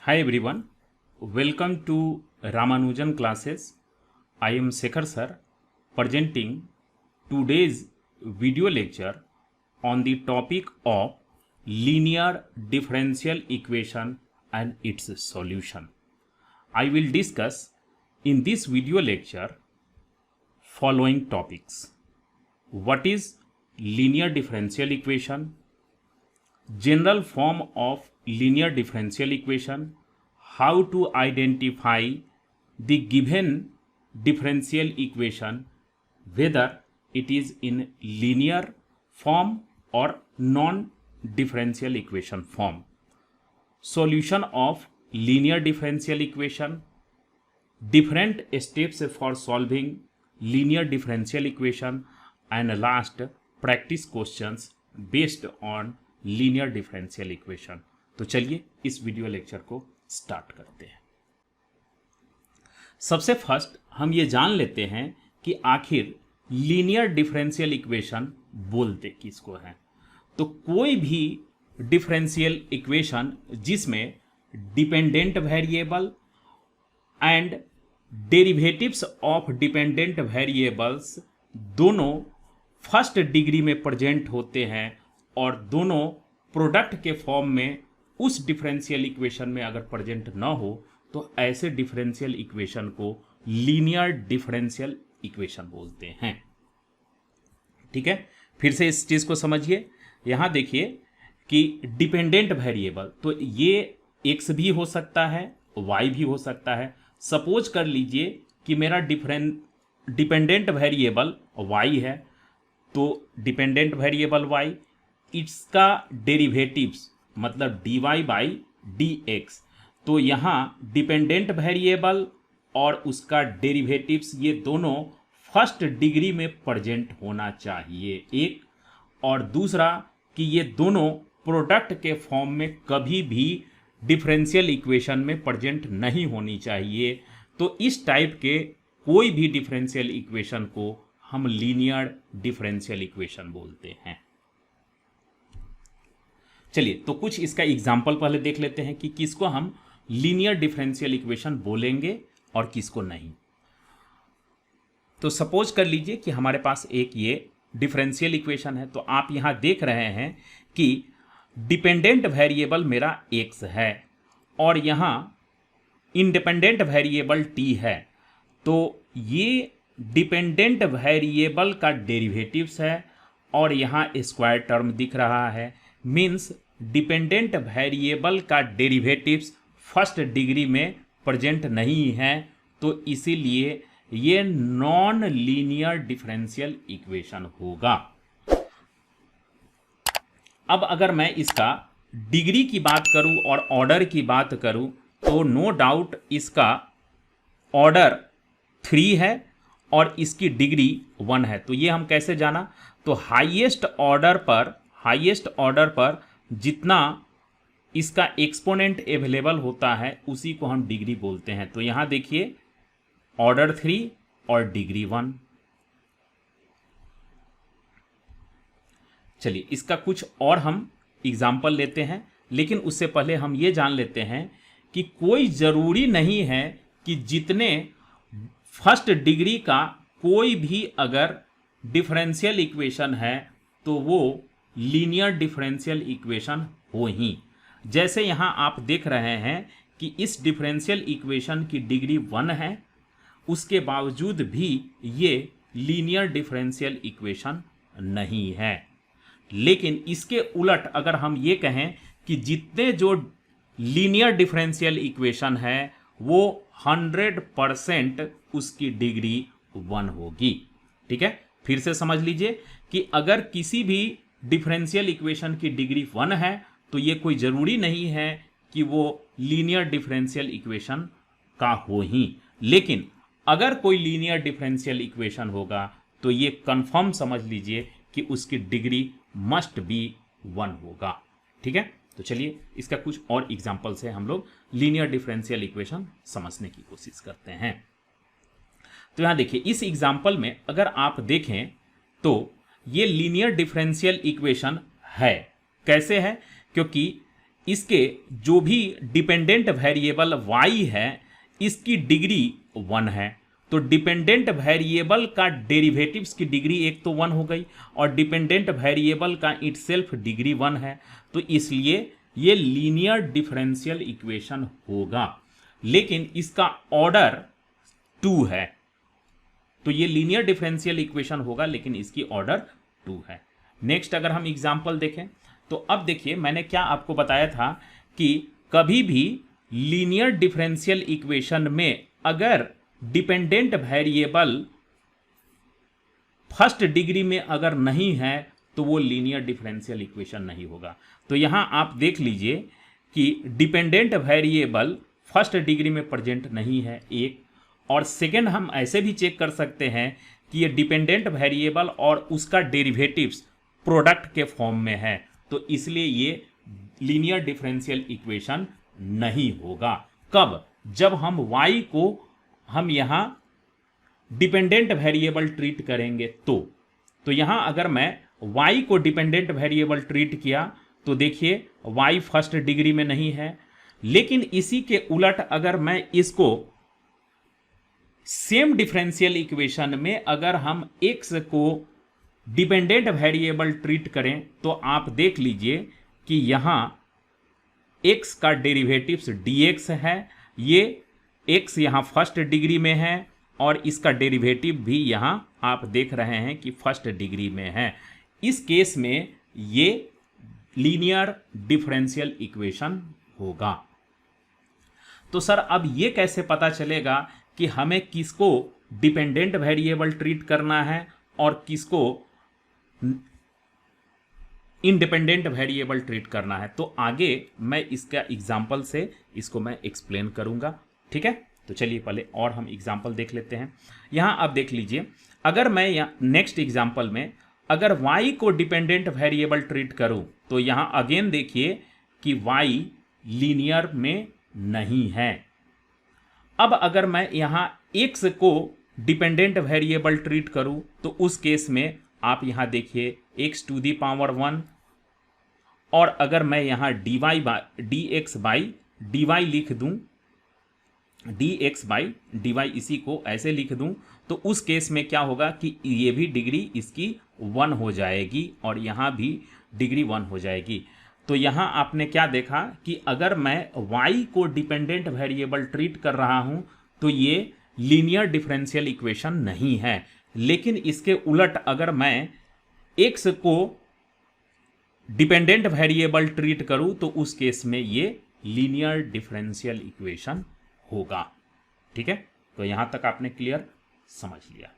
Hi everyone, welcome to Ramanujan classes. I am Shekhar sir presenting today's video lecture on the topic of linear differential equation and its solution. I will discuss in this video lecture following topics. What is linear differential equation? General form of linear differential equation, how to identify the given differential equation, whether it is in linear form or non-differential equation form, solution of linear differential equation, different steps for solving linear differential equation, and last practice questions based on linear differential equation. तो चलिए इस video lecture को start करते हैं। सबसे first हम ये जान लेते हैं कि आखिर लीनियर डिफरेंशियल इक्वेशन बोलते किसको हैं। तो कोई भी डिफरेंशियल इक्वेशन जिसमें dependent variable and derivatives of dependent variables दोनों फर्स्ट डिग्री में प्रेजेंट होते हैं और दोनों प्रोडक्ट के फॉर्म में उस डिफरेंशियल इक्वेशन में अगर प्रेजेंट ना हो तो ऐसे डिफरेंशियल इक्वेशन को लीनियर डिफरेंशियल इक्वेशन बोलते हैं। ठीक है, फिर से इस चीज को समझिए। यहां देखिए कि डिपेंडेंट वेरिएबल, तो ये x भी हो सकता है, y भी हो सकता है। सपोज कर लीजिए कि मेरा डिपेंडेंट वेरिएबल y है, तो डिपेंडेंट वेरिएबल y, इसका डेरिवेटिव्स मतलब dy बाई dx, तो यहाँ डिपेंडेंट वेरिएबल और उसका डेरिवेटिव्स ये दोनों फर्स्ट डिग्री में प्रेजेंट होना चाहिए एक, और दूसरा कि ये दोनों प्रोडक्ट के फॉर्म में कभी भी डिफरेंशियल इक्वेशन में प्रेजेंट नहीं होनी चाहिए। तो इस टाइप के कोई भी डिफरेंशियल इक्वेशन को हम लीनियर डिफरेंशियल इक्वेशन बोलते हैं। चलिए तो कुछ इसका एग्जाम्पल पहले देख लेते हैं कि किसको हम लीनियर डिफरेंशियल इक्वेशन बोलेंगे और किसको नहीं। तो सपोज कर लीजिए कि हमारे पास एक ये डिफरेंशियल इक्वेशन है। तो आप यहां देख रहे हैं कि डिपेंडेंट वेरिएबल मेरा x है और यहां इंडिपेंडेंट वेरिएबल t है। तो ये डिपेंडेंट वेरिएबल का डेरिवेटिव्स है और यहां स्क्वायर टर्म दिख रहा है, मीन्स डिपेंडेंट वेरिएबल का डेरिवेटिव्स फर्स्ट डिग्री में प्रेजेंट नहीं है, तो इसीलिए ये नॉन लीनियर डिफरेंशियल इक्वेशन होगा। अब अगर मैं इसका डिग्री की बात करूं और ऑर्डर की बात करूं तो नो डाउट इसका ऑर्डर 3 है और इसकी डिग्री 1 है। तो ये हम कैसे जाना, तो हाईएस्ट ऑर्डर पर जितना इसका एक्सपोनेंट अवेलेबल होता है उसी को हम डिग्री बोलते हैं। तो यहां देखिए ऑर्डर 3 और डिग्री 1। चलिए इसका कुछ और हम एग्जाम्पल लेते हैं, लेकिन उससे पहले हम ये जान लेते हैं कि कोई जरूरी नहीं है कि जितने फर्स्ट डिग्री का कोई भी अगर डिफरेंशियल इक्वेशन है तो वो लीनियर डिफरेंशियल इक्वेशन हो ही। जैसे यहां आप देख रहे हैं कि इस डिफरेंशियल इक्वेशन की डिग्री 1 है, उसके बावजूद भी ये लीनियर डिफरेंशियल इक्वेशन नहीं है। लेकिन इसके उलट अगर हम ये कहें कि जितने जो लीनियर डिफरेंशियल इक्वेशन है वो 100% उसकी डिग्री 1 होगी। ठीक है, फिर से समझ लीजिए कि अगर किसी भी डिफरेंशियल इक्वेशन की डिग्री 1 है तो ये कोई जरूरी नहीं है कि वो लीनियर डिफरेंशियल इक्वेशन का हो ही, लेकिन अगर कोई लीनियर डिफरेंशियल इक्वेशन होगा तो ये कंफर्म समझ लीजिए कि उसकी डिग्री मस्ट बी 1 होगा। ठीक है, तो चलिए इसका कुछ और एग्जांपल से हम लोग लीनियर डिफरेंशियल इक्वेशन समझने की कोशिश करते हैं। तो यहां देखिए इस एग्जांपल में अगर आप देखें तो ये लीनियर डिफरेंशियल इक्वेशन है। कैसे है, क्योंकि इसके जो भी डिपेंडेंट वेरिएबल y है इसकी डिग्री 1 है, तो डिपेंडेंट वेरिएबल का डेरिवेटिव्स की डिग्री एक तो 1 हो गई और डिपेंडेंट वेरिएबल का इटसेल्फ डिग्री 1 है, तो इसलिए ये लीनियर डिफरेंशियल इक्वेशन होगा, लेकिन इसका ऑर्डर 2 है। तो ये लीनियर डिफरेंशियल इक्वेशन होगा लेकिन इसकी ऑर्डर 2 है। नेक्स्ट अगर हम एग्जांपल देखें तो अब देखिए मैंने क्या आपको बताया था कि कभी भी लीनियर डिफरेंशियल इक्वेशन में अगर डिपेंडेंट वेरिएबल फर्स्ट डिग्री में अगर नहीं है तो वो लीनियर डिफरेंशियल इक्वेशन नहीं होगा। तो यहां आप देख लीजिए कि डिपेंडेंट वेरिएबल फर्स्ट डिग्री में प्रेजेंट नहीं है एक, और सेकेंड हम ऐसे भी चेक कर सकते हैं कि ये डिपेंडेंट वेरिएबल और उसका डेरिवेटिव्स प्रोडक्ट के फॉर्म में है, तो इसलिए ये लीनियर डिफरेंशियल इक्वेशन नहीं होगा। कब? जब हम y को हम यहां डिपेंडेंट वेरिएबल ट्रीट करेंगे तो यहां अगर मैं y को डिपेंडेंट वेरिएबल ट्रीट किया तो देखिए y फर्स्ट डिग्री में नहीं है, लेकिन इसी के उलट अगर मैं इसको सेम डिफरेंशियल इक्वेशन में अगर हम x को डिपेंडेंट वेरिएबल ट्रीट करें तो आप देख लीजिए कि यहां x का डेरिवेटिव्स dx है, ये x यहां फर्स्ट डिग्री में है और इसका डेरिवेटिव भी यहां आप देख रहे हैं कि फर्स्ट डिग्री में है। इस केस में ये लीनियर डिफरेंशियल इक्वेशन होगा। तो सर अब ये कैसे पता चलेगा कि हमें किसको डिपेंडेंट वेरिएबल ट्रीट करना है और किसको इंडिपेंडेंट वेरिएबल ट्रीट करना है? तो आगे मैं इसका एग्जाम्पल से इसको मैं एक्सप्लेन करूंगा, ठीक है। तो चलिए पहले और हम एग्जाम्पल देख लेते हैं। यहां आप देख लीजिए, अगर मैं यहां नेक्स्ट एग्जाम्पल में अगर y को डिपेंडेंट वेरिएबल ट्रीट करूं तो यहां अगेन देखिए कि y लीनियर में नहीं है। अब अगर मैं यहां x को डिपेंडेंट वेरिएबल ट्रीट करूं तो उस केस में आप यहां देखिए x टू दी पावर 1, और अगर मैं यहां dx बाई dy लिख दूं, dx बाई dy इसी को ऐसे लिख दूं, तो उस केस में क्या होगा कि ये भी डिग्री इसकी 1 हो जाएगी और यहां भी डिग्री 1 हो जाएगी। तो यहां आपने क्या देखा कि अगर मैं y को डिपेंडेंट वेरिएबल ट्रीट कर रहा हूं तो ये लीनियर डिफरेंशियल इक्वेशन नहीं है, लेकिन इसके उलट अगर मैं x को डिपेंडेंट वेरिएबल ट्रीट करूं तो उस केस में ये लीनियर डिफरेंशियल इक्वेशन होगा, ठीक है। तो यहां तक आपने क्लियर समझ लिया।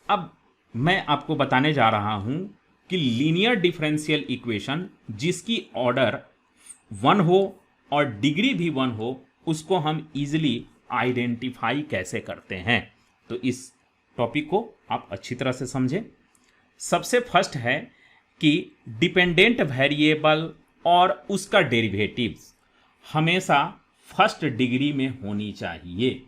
अब मैं आपको बताने जा रहा हूं कि लीनियर डिफरेंशियल इक्वेशन जिसकी ऑर्डर 1 हो और डिग्री भी 1 हो उसको हम इजीली आइडेंटिफाई कैसे करते हैं। तो इस टॉपिक को आप अच्छी तरह से समझें। सबसे फर्स्ट है कि डिपेंडेंट वेरिएबल और उसका डेरिवेटिव्स हमेशा फर्स्ट डिग्री में होनी चाहिए।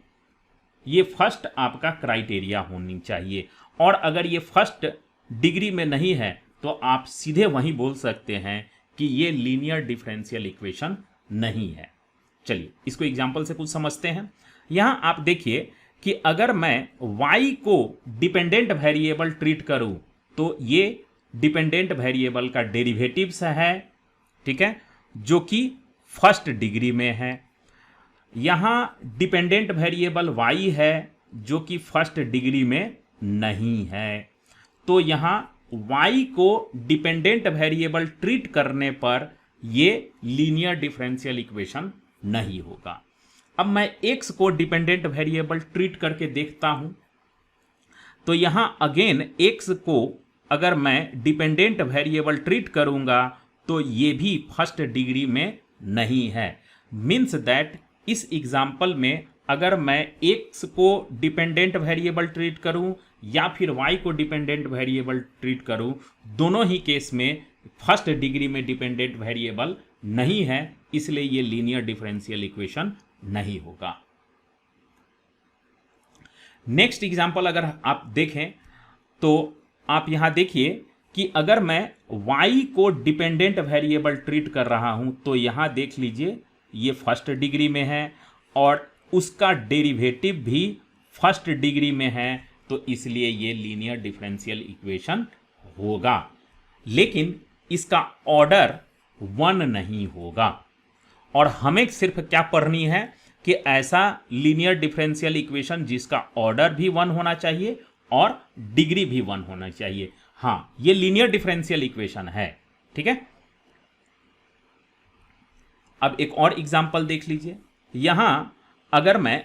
ये फर्स्ट आपका क्राइटेरिया होनी चाहिए, और अगर ये फर्स्ट डिग्री में नहीं है तो आप सीधे वहीं बोल सकते हैं कि ये लीनियर डिफरेंशियल इक्वेशन नहीं है। चलिए इसको एग्जांपल से कुछ समझते हैं। यहां आप देखिए कि अगर मैं y को डिपेंडेंट वेरिएबल ट्रीट करूं तो ये डिपेंडेंट वेरिएबल का डेरिवेटिव्स है, ठीक है, जो कि फर्स्ट डिग्री में है। यहां डिपेंडेंट वेरिएबल y है जो कि फर्स्ट डिग्री में नहीं है। तो यहां y को डिपेंडेंट वेरिएबल ट्रीट करने पर ये लीनियर डिफरेंशियल इक्वेशन नहीं होगा। अब मैं x को डिपेंडेंट वेरिएबल ट्रीट करके देखता हूं तो यहां अगेन x को अगर मैं डिपेंडेंट वेरिएबल ट्रीट करूंगा तो ये भी फर्स्ट डिग्री में नहीं है। मीन्स दैट इस एग्जाम्पल में अगर मैं x को डिपेंडेंट वेरिएबल ट्रीट करूं या फिर y को डिपेंडेंट वेरिएबल ट्रीट करूं, दोनों ही केस में फर्स्ट डिग्री में डिपेंडेंट वेरिएबल नहीं है, इसलिए ये लीनियर डिफरेंशियल इक्वेशन नहीं होगा। नेक्स्ट एग्जाम्पल अगर आप देखें तो आप यहां देखिए कि अगर मैं y को डिपेंडेंट वेरिएबल ट्रीट कर रहा हूं तो यहां देख लीजिए ये फर्स्ट डिग्री में है और उसका डेरिवेटिव भी फर्स्ट डिग्री में है, तो इसलिए ये लीनियर डिफरेंशियल इक्वेशन होगा। लेकिन इसका ऑर्डर 1 नहीं होगा। और हमें सिर्फ क्या पढ़नी है कि ऐसा लीनियर डिफरेंशियल इक्वेशन जिसका ऑर्डर भी 1 होना चाहिए और डिग्री भी 1 होना चाहिए। हाँ, ये लीनियर डिफरेंशियल इक्वेशन है। ठीक है, अब एक और एग्जांपल देख लीजिए। यहां अगर मैं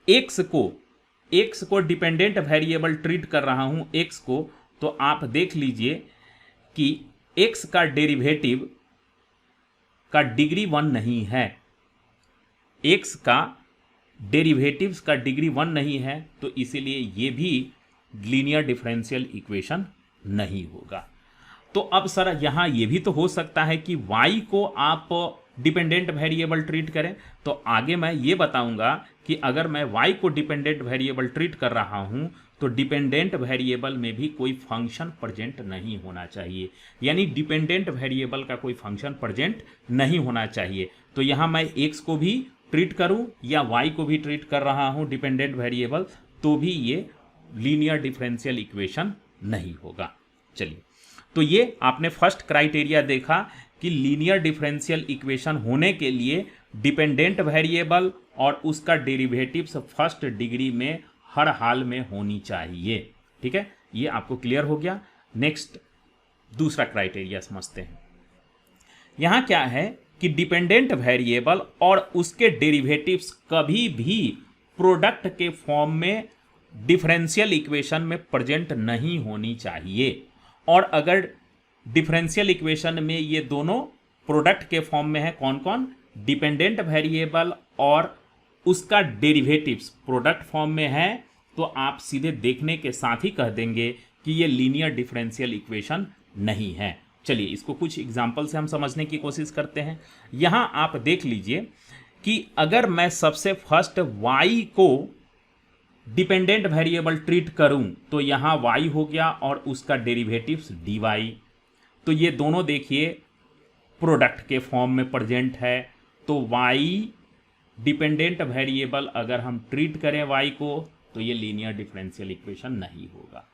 x को डिपेंडेंट वेरिएबल ट्रीट कर रहा हूं x को, तो आप देख लीजिए कि x का डेरिवेटिव का डिग्री 1 नहीं है। x का डेरिवेटिव्स का डिग्री 1 नहीं है, तो इसीलिए ये भी लीनियर डिफरेंशियल इक्वेशन नहीं होगा। तो अब सर यहां ये भी तो हो सकता है कि y को आप डिपेंडेंट वेरिएबल ट्रीट करें, तो आगे मैं ये बताऊंगा कि अगर मैं y को डिपेंडेंट वेरिएबल ट्रीट कर रहा हूं तो डिपेंडेंट वेरिएबल में भी कोई फंक्शन प्रेजेंट नहीं होना चाहिए, यानी डिपेंडेंट वेरिएबल का कोई फंक्शन प्रेजेंट नहीं होना चाहिए। तो यहां मैं x को भी ट्रीट करूं या y को भी ट्रीट कर रहा हूं डिपेंडेंट वेरिएबल, तो भी ये लीनियर डिफरेंशियल इक्वेशन नहीं होगा। चलिए, तो ये आपने फर्स्ट क्राइटेरिया देखा कि लीनियर डिफरेंशियल इक्वेशन होने के लिए डिपेंडेंट वेरिएबल और उसका डेरिवेटिव्स फर्स्ट डिग्री में हर हाल में होनी चाहिए। ठीक है, ये आपको क्लियर हो गया। नेक्स्ट दूसरा क्राइटेरिया समझते हैं। यहां क्या है कि डिपेंडेंट वेरिएबल और उसके डेरिवेटिव्स कभी भी प्रोडक्ट के फॉर्म में डिफरेंशियल इक्वेशन में प्रेजेंट नहीं होनी चाहिए। और अगर डिफरेंशियल इक्वेशन में ये दोनों प्रोडक्ट के फॉर्म में है, कौन कौन, डिपेंडेंट वेरिएबल और उसका डेरिवेटिव्स प्रोडक्ट फॉर्म में है, तो आप सीधे देखने के साथ ही कह देंगे कि ये लीनियर डिफरेंशियल इक्वेशन नहीं है। चलिए, इसको कुछ एग्जांपल से हम समझने की कोशिश करते हैं। यहां आप देख लीजिए कि अगर मैं सबसे फर्स्ट y को डिपेंडेंट वेरिएबल ट्रीट करूं तो यहां y हो गया और उसका डेरिवेटिव्स dy, तो ये दोनों देखिए प्रोडक्ट के फॉर्म में प्रेजेंट है। तो y डिपेंडेंट वेरिएबल अगर हम ट्रीट करें y को, तो ये लीनियर डिफरेंशियल इक्वेशन नहीं होगा।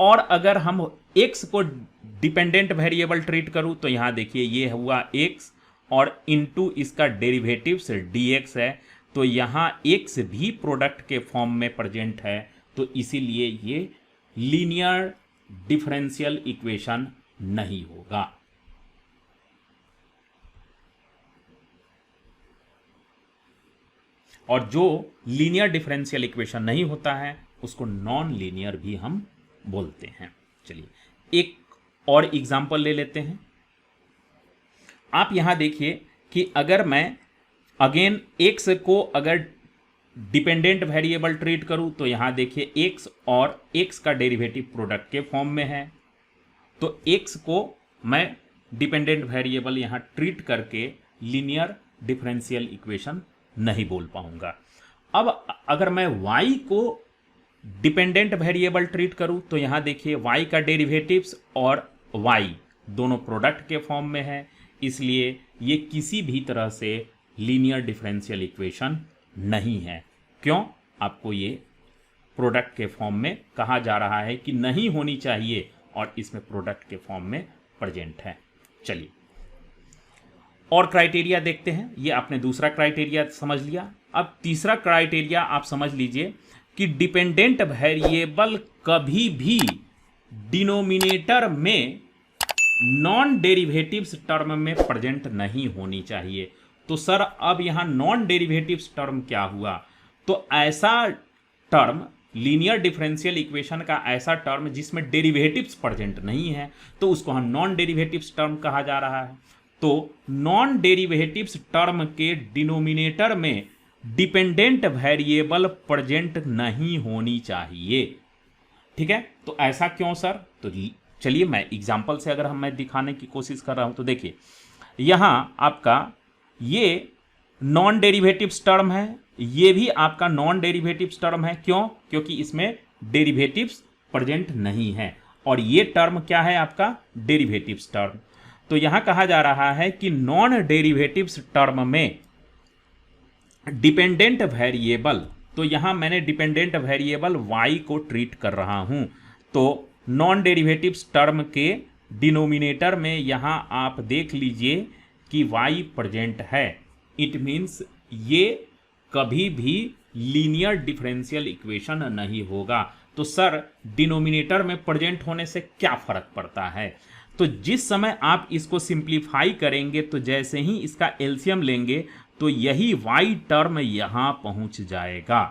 और अगर हम x को डिपेंडेंट वेरिएबल ट्रीट करूं तो यहां देखिए ये हुआ x और इनटू इसका डेरिवेटिव्स dx है, तो यहां x भी प्रोडक्ट के फॉर्म में प्रेजेंट है, तो इसीलिए ये लीनियर डिफरेंशियल इक्वेशन नहीं होगा। और जो लीनियर डिफरेंशियल इक्वेशन नहीं होता है उसको नॉन लीनियर भी हम बोलते हैं। चलिए, एक और एग्जांपल ले लेते हैं। आप यहां देखिए कि अगर मैं अगेन x को अगर डिपेंडेंट वेरिएबल ट्रीट करूं तो यहां देखिए x और x का डेरिवेटिव प्रोडक्ट के फॉर्म में है, तो x को मैं डिपेंडेंट वेरिएबल यहां ट्रीट करके लीनियर डिफरेंशियल इक्वेशन नहीं बोल पाऊंगा। अब अगर मैं y को डिपेंडेंट वेरिएबल ट्रीट करूं तो यहां देखिए y का डेरिवेटिव्स और y दोनों प्रोडक्ट के फॉर्म में है, इसलिए ये किसी भी तरह से लीनियर डिफरेंशियल इक्वेशन नहीं है। क्यों? आपको ये प्रोडक्ट के फॉर्म में कहा जा रहा है कि नहीं होनी चाहिए और इसमें प्रोडक्ट के फॉर्म में प्रेजेंट है। चलिए, और क्राइटेरिया देखते हैं। ये आपने दूसरा क्राइटेरिया समझ लिया। अब तीसरा क्राइटेरिया आप समझ लीजिए कि डिपेंडेंट वेरिएबल कभी भी डिनोमिनेटर में नॉन डेरिवेटिव्स टर्म में प्रेजेंट नहीं होनी चाहिए। तो सर अब यहां नॉन डेरिवेटिव्स टर्म क्या हुआ? तो ऐसा टर्म लीनियर डिफरेंशियल इक्वेशन का ऐसा टर्म जिसमें डेरिवेटिव्स प्रेजेंट नहीं है, तो उसको हम नॉन डेरिवेटिव्स टर्म कहा जा रहा है। तो नॉन डेरिवेटिव्स टर्म के डिनोमिनेटर में डिपेंडेंट वेरिएबल प्रेजेंट नहीं होनी चाहिए। ठीक है, तो ऐसा क्यों सर? तो चलिए मैं एग्जांपल से अगर मैं दिखाने की कोशिश कर रहा हूं तो देखिए, यहां आपका ये नॉन डेरिवेटिव्स टर्म है, ये भी आपका नॉन डेरिवेटिव्स टर्म है। क्यों? क्योंकि इसमें डेरिवेटिव्स प्रेजेंट नहीं है। और ये टर्म क्या है आपका डेरिवेटिव्स टर्म। तो यहां कहा जा रहा है कि नॉन डेरिवेटिव्स टर्म में डिपेंडेंट वेरिएबल, तो यहां मैंने डिपेंडेंट वेरिएबल y को ट्रीट कर रहा हूं। तो नॉन डेरिवेटिव्स टर्म के डिनोमिनेटर में यहां आप देख लीजिए कि y प्रेजेंट है। इट मीन्स ये कभी भी लीनियर डिफरेंशियल इक्वेशन नहीं होगा। तो सर डिनोमिनेटर में प्रेजेंट होने से क्या फर्क पड़ता है? तो जिस समय आप इसको सिंप्लीफाई करेंगे तो जैसे ही इसका एलसीएम लेंगे तो यही y टर्म यहां पहुंच जाएगा।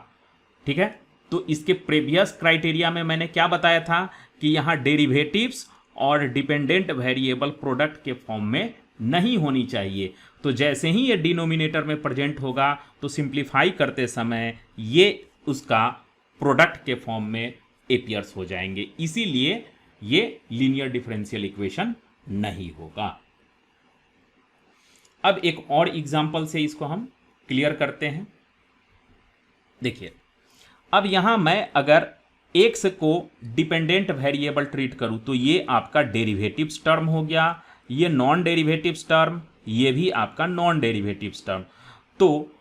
ठीक है, तो इसके प्रीवियस क्राइटेरिया में मैंने क्या बताया था कि यहां डेरिवेटिव्स और डिपेंडेंट वेरिएबल प्रोडक्ट के फॉर्म में नहीं होनी चाहिए। तो जैसे ही ये डिनोमिनेटर में प्रेजेंट होगा तो सिंप्लीफाई करते समय ये उसका प्रोडक्ट के फॉर्म में एपियर्स हो जाएंगे, इसीलिए ये लीनियर डिफरेंशियल इक्वेशन नहीं होगा। अब एक और एग्जांपल से इसको हम क्लियर करते हैं। देखिए, अब यहां मैं अगर x को डिपेंडेंट वेरिएबल ट्रीट करूं तो ये आपका डेरिवेटिव्स टर्म हो गया, ये नॉन डेरिवेटिव्स टर्म, ये भी आपका नॉन डेरिवेटिव्स टर्म। तो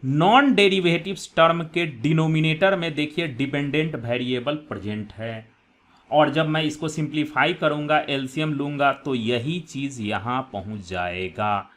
नॉन डेरिवेटिव्स टर्म के डिनोमिनेटर में देखिए डिपेंडेंट वेरिएबल प्रेजेंट है, और जब मैं इसको सिंप्लीफाई करूंगा एलसीएम लूंगा तो यही चीज यहां पहुंच जाएगा।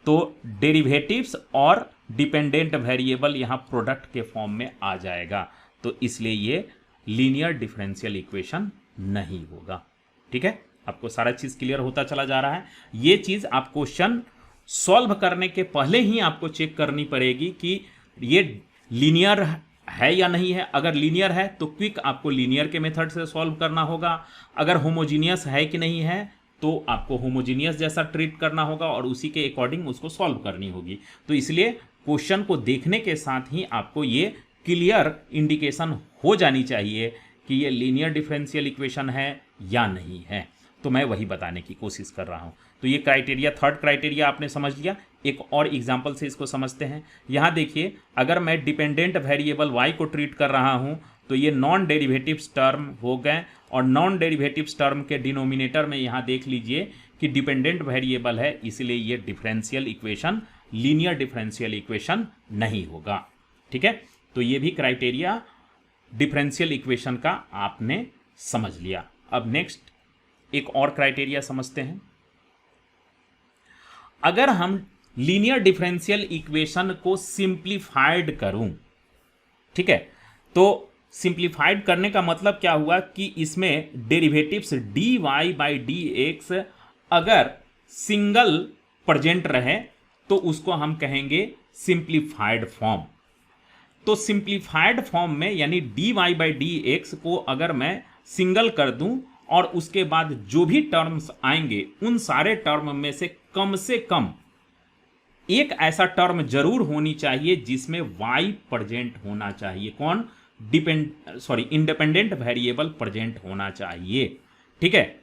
तो डेरिवेटिव्स और डिपेंडेंट वेरिएबल यहां प्रोडक्ट के फॉर्म में आ जाएगा, तो इसलिए ये लीनियर डिफरेंशियल इक्वेशन नहीं होगा। ठीक है, आपको सारा चीज क्लियर होता चला जा रहा है। ये चीज आप क्वेश्चन सॉल्व करने के पहले ही आपको चेक करनी पड़ेगी कि ये लीनियर है या नहीं है। अगर लीनियर है तो क्विक आपको लीनियर के मेथड से सॉल्व करना होगा। अगर होमोजीनियस है कि नहीं है तो आपको होमोजीनियस जैसा ट्रीट करना होगा और उसी के अकॉर्डिंग उसको सॉल्व करनी होगी। तो इसलिए क्वेश्चन को देखने के साथ ही आपको ये क्लियर इंडिकेशन हो जानी चाहिए कि ये लीनियर डिफरेंशियल इक्वेशन है या नहीं है। तो मैं वही बताने की कोशिश कर रहा हूं। तो ये क्राइटेरिया, थर्ड क्राइटेरिया आपने समझ लिया। एक और एग्जांपल से इसको समझते हैं। यहां देखिए, अगर मैं डिपेंडेंट वेरिएबल y को ट्रीट कर रहा हूं तो ये नॉन डेरिवेटिव्स टर्म हो गए, और नॉन डेरिवेटिव्स टर्म के डिनोमिनेटर में यहां देख लीजिए कि डिपेंडेंट वेरिएबल है, इसलिए ये differential equation, linear differential equation नहीं होगा। ठीक है, तो ये भी क्राइटेरिया डिफरेंशियल इक्वेशन का आपने समझ लिया। अब नेक्स्ट एक और क्राइटेरिया समझते हैं। अगर हम लीनियर डिफरेंशियल इक्वेशन को सिंप्लीफाइड करूं, ठीक है, तो सिंप्लीफाइड करने का मतलब क्या हुआ कि इसमें derivatives dy by D x अगर सिंगल प्रेजेंट रहे तो उसको हम कहेंगे सिंप्लीफाइड फॉर्म। तो सिंप्लीफाइड फॉर्म में यानी dy बाई डी एक्स को अगर मैं सिंगल कर दूं और उसके बाद जो भी टर्म्स आएंगे उन सारे टर्म में से कम एक ऐसा टर्म जरूर होनी चाहिए जिसमें y प्रेजेंट होना चाहिए। कौन? इंडिपेंडेंट वेरिएबल प्रेजेंट होना चाहिए। ठीक है,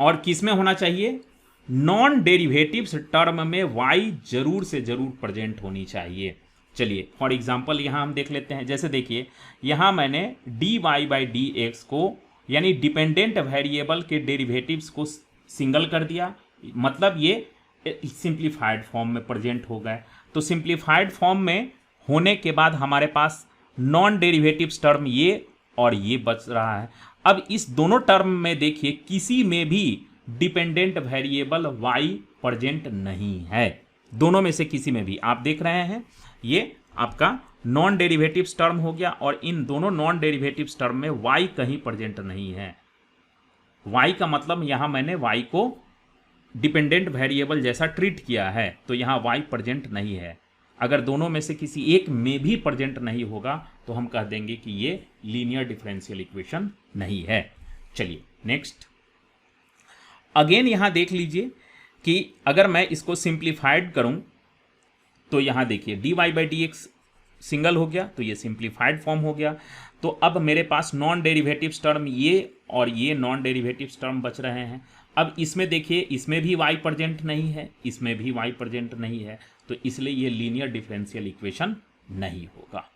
और किसमें होना चाहिए? नॉन डेरिवेटिव्स टर्म में y जरूर से जरूर प्रेजेंट होनी चाहिए। चलिए फॉर एग्जांपल यहां हम देख लेते हैं। जैसे देखिए, यहां मैंने dy बाई डी एक्स को यानी डिपेंडेंट वेरिएबल के डेरिवेटिव्स को सिंगल कर दिया, मतलब ये सिंप्लीफाइड फॉर्म में प्रेजेंट हो गए। तो सिंप्लीफाइड फॉर्म में होने के बाद हमारे पास नॉन डेरिवेटिव्स टर्म ये और ये बच रहा है। अब इस दोनों टर्म में देखिए किसी में भी डिपेंडेंट वेरिएबल y प्रेजेंट नहीं है। दोनों में से किसी में भी आप देख रहे हैं, ये आपका नॉन डेरिवेटिव्स टर्म हो गया, और इन दोनों नॉन डेरिवेटिव्स टर्म में y कहीं प्रेजेंट नहीं है। y का मतलब यहां मैंने y को डिपेंडेंट वेरिएबल जैसा ट्रीट किया है, तो यहां y प्रेजेंट नहीं है। अगर दोनों में से किसी एक में भी प्रेजेंट नहीं होगा तो हम कह देंगे कि ये लीनियर डिफरेंशियल इक्वेशन नहीं है। चलिए नेक्स्ट, अगेन यहां देख लीजिए कि अगर मैं इसको सिंप्लीफाइड करूं तो यहां देखिए dy by D x single हो गया, तो ये सिंप्लीफाइड फॉर्म हो गया। तो अब मेरे पास नॉन डेरिवेटिव्स टर्म ये और ये नॉन डेरिवेटिव्स टर्म बच रहे हैं। अब इसमें देखिए, इसमें भी y प्रेजेंट नहीं है, इसमें भी y प्रेजेंट नहीं है, तो इसलिए ये लीनियर डिफरेंशियल इक्वेशन नहीं होगा।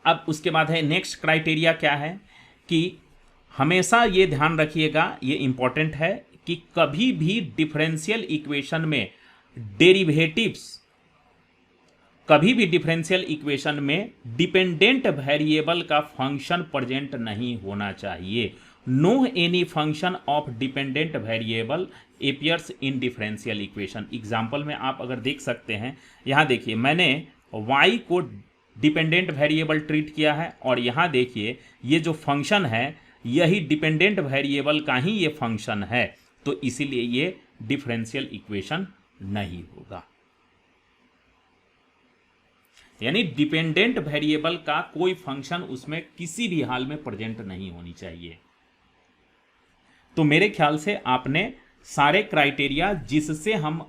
अब उसके बाद है नेक्स्ट क्राइटेरिया क्या है कि हमेशा ये ध्यान रखिएगा, ये इंपॉर्टेंट है कि कभी भी डिफरेंशियल इक्वेशन में डेरिवेटिव्स, कभी भी डिफरेंशियल इक्वेशन में डिपेंडेंट वेरिएबल का फंक्शन प्रेजेंट नहीं होना चाहिए। No any function of dependent variable appears in differential equation. Example में आप अगर देख सकते हैं, यहाँ देखिए मैंने y को डिपेंडेंट वेरिएबल ट्रीट किया है और यहाँ देखिए ये जो फंक्शन है यही डिपेंडेंट वेरिएबल का ही ये फंक्शन है, तो इसीलिए ये डिफरेंशियल इक्वेशन नहीं होगा। यानी डिपेंडेंट वेरिएबल का कोई फंक्शन उसमें किसी भी हाल में प्रेजेंट नहीं होनी चाहिए। तो मेरे ख्याल से आपने सारे क्राइटेरिया जिससे हम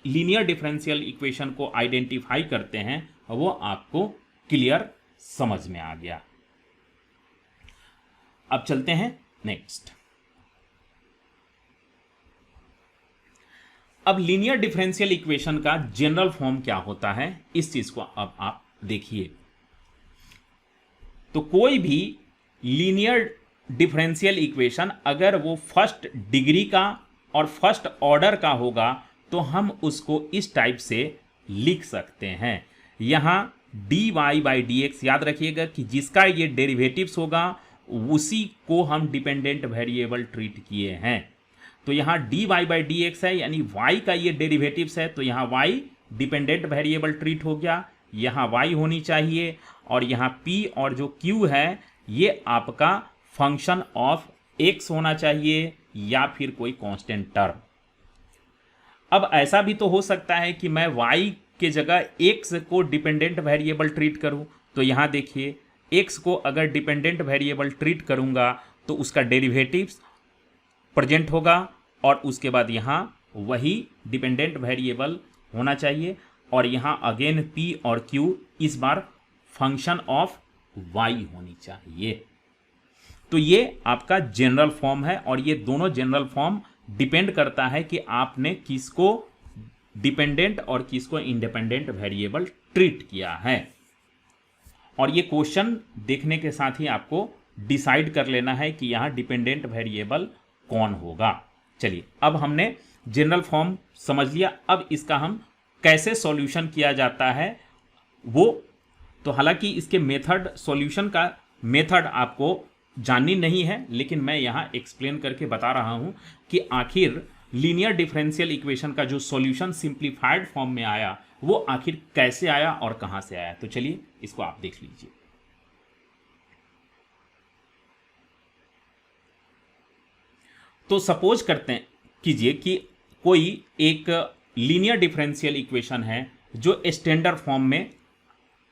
लीनियर डिफरेंशियल इक्वेशन को आइडेंटिफाई करते हैं वो आपको क्लियर समझ में आ गया। अब चलते हैं नेक्स्ट। अब लीनियर डिफरेंशियल इक्वेशन का जनरल फॉर्म क्या होता है, इस चीज को अब आप देखिए। तो कोई भी लीनियर डिफरेंशियल इक्वेशन अगर वो फर्स्ट डिग्री का और फर्स्ट ऑर्डर का होगा तो हम उसको इस टाइप से लिख सकते हैं। यहां dy/dx याद रखिएगा कि जिसका ये डेरिवेटिव्स होगा उसी को हम डिपेंडेंट वेरिएबल ट्रीट किए हैं। तो यहाँ dy/dx है यानी y का ये डेरिवेटिव्स है, तो यहाँ y डिपेंडेंट वेरिएबल ट्रीट हो गया, यहाँ y होनी चाहिए और यहाँ p और जो q है ये आपका फंक्शन ऑफ x होना चाहिए या फिर कोई कांस्टेंट टर्म। अब ऐसा भी तो हो सकता है कि मैं y के जगह x को डिपेंडेंट वेरिएबल ट्रीट करूं, तो यहाँ देखिए x को अगर डिपेंडेंट वेरिएबल ट्रीट करूंगा तो उसका डेरिवेटिव्स प्रेजेंट होगा और उसके बाद यहाँ वही डिपेंडेंट वेरिएबल होना चाहिए और यहाँ अगेन p और q इस बार फंक्शन ऑफ y होनी चाहिए। तो ये आपका जनरल फॉर्म है और ये दोनों जनरल फॉर्म डिपेंड करता है कि आपने किसको डिपेंडेंट और किसको इंडिपेंडेंट वेरिएबल ट्रीट किया है। और ये क्वेश्चन देखने के साथ ही आपको डिसाइड कर लेना है कि यहाँ डिपेंडेंट वेरिएबल कौन होगा। चलिए अब हमने जनरल फॉर्म समझ लिया, अब इसका हम कैसे सॉल्यूशन किया जाता है वो तो हालांकि इसके मेथड, सॉल्यूशन का मेथड आपको जाननी नहीं है, लेकिन मैं यहाँ एक्सप्लेन करके बता रहा हूँ कि आखिर लीनियर डिफरेंशियल इक्वेशन का जो सॉल्यूशन सिंप्लीफाइड फॉर्म में आया वो आखिर कैसे आया और कहाँ से आया। तो चलिए इसको आप देख लीजिए। तो सपोज करते हैं कीजिए कि कोई एक लीनियर डिफरेंशियल इक्वेशन है जो स्टैंडर्ड फॉर्म में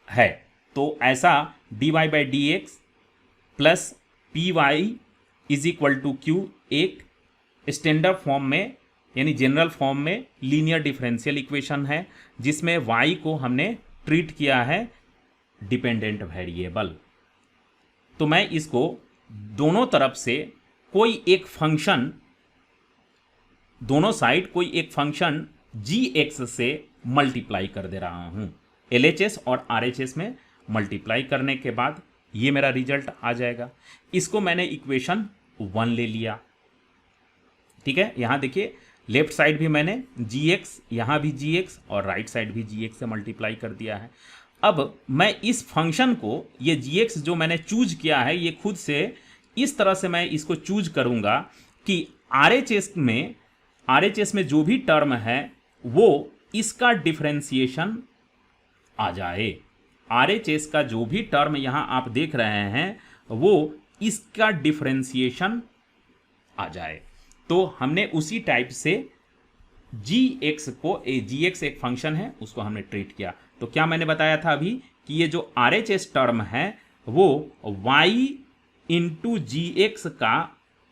है, तो ऐसा dy/dx plus py is equal to q एक स्टैंडर्ड फॉर्म में यानी जनरल फॉर्म में लीनियर डिफरेंशियल इक्वेशन है जिसमें y को हमने ट्रीट किया है डिपेंडेंट वेरिएबल। तो मैं इसको दोनों तरफ से कोई एक फंक्शन, दोनों साइड कोई एक फंक्शन gx से मल्टीप्लाई कर दे रहा हूं। LHS और RHS में मल्टीप्लाई करने के बाद ये मेरा रिजल्ट आ जाएगा। इसको मैंने इक्वेशन 1 ले लिया, ठीक है। यहां देखिए लेफ्ट साइड भी मैंने gx, यहां भी gx और राइट साइड भी gx से मल्टीप्लाई कर दिया है। अब मैं इस फंक्शन को, ये gx जो मैंने चूज किया है, ये खुद से इस तरह से मैं इसको चूज करूंगा कि RHS में जो भी टर्म है वो इसका डिफरेंशिएशन आ जाए। RHS का जो भी टर्म यहां आप देख रहे हैं वो इसका डिफरेंशिएशन आ जाए। तो हमने उसी टाइप से gx को, gx एक फंक्शन है उसको हमने ट्रीट किया। तो क्या मैंने बताया था अभी कि ये जो RHS टर्म है वो y इंटू gx का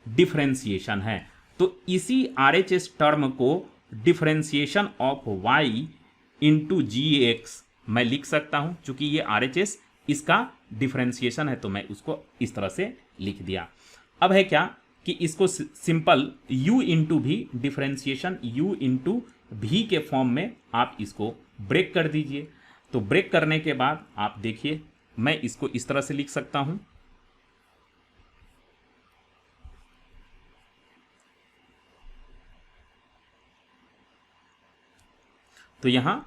डिफरेंशिएशन है। तो इसी RHS टर्म को differentiation of y into gx मैं लिख सकता हूं, चूंकि ये RHS इसका डिफरेंशिएशन है तो मैं उसको इस तरह से लिख दिया। अब है क्या कि इसको सिंपल u इंटू भी डिफरेंशिएशन u इंटू भी के फॉर्म में आप इसको ब्रेक कर दीजिए। तो ब्रेक करने के बाद आप देखिए मैं इसको इस तरह से लिख सकता हूं। तो यहां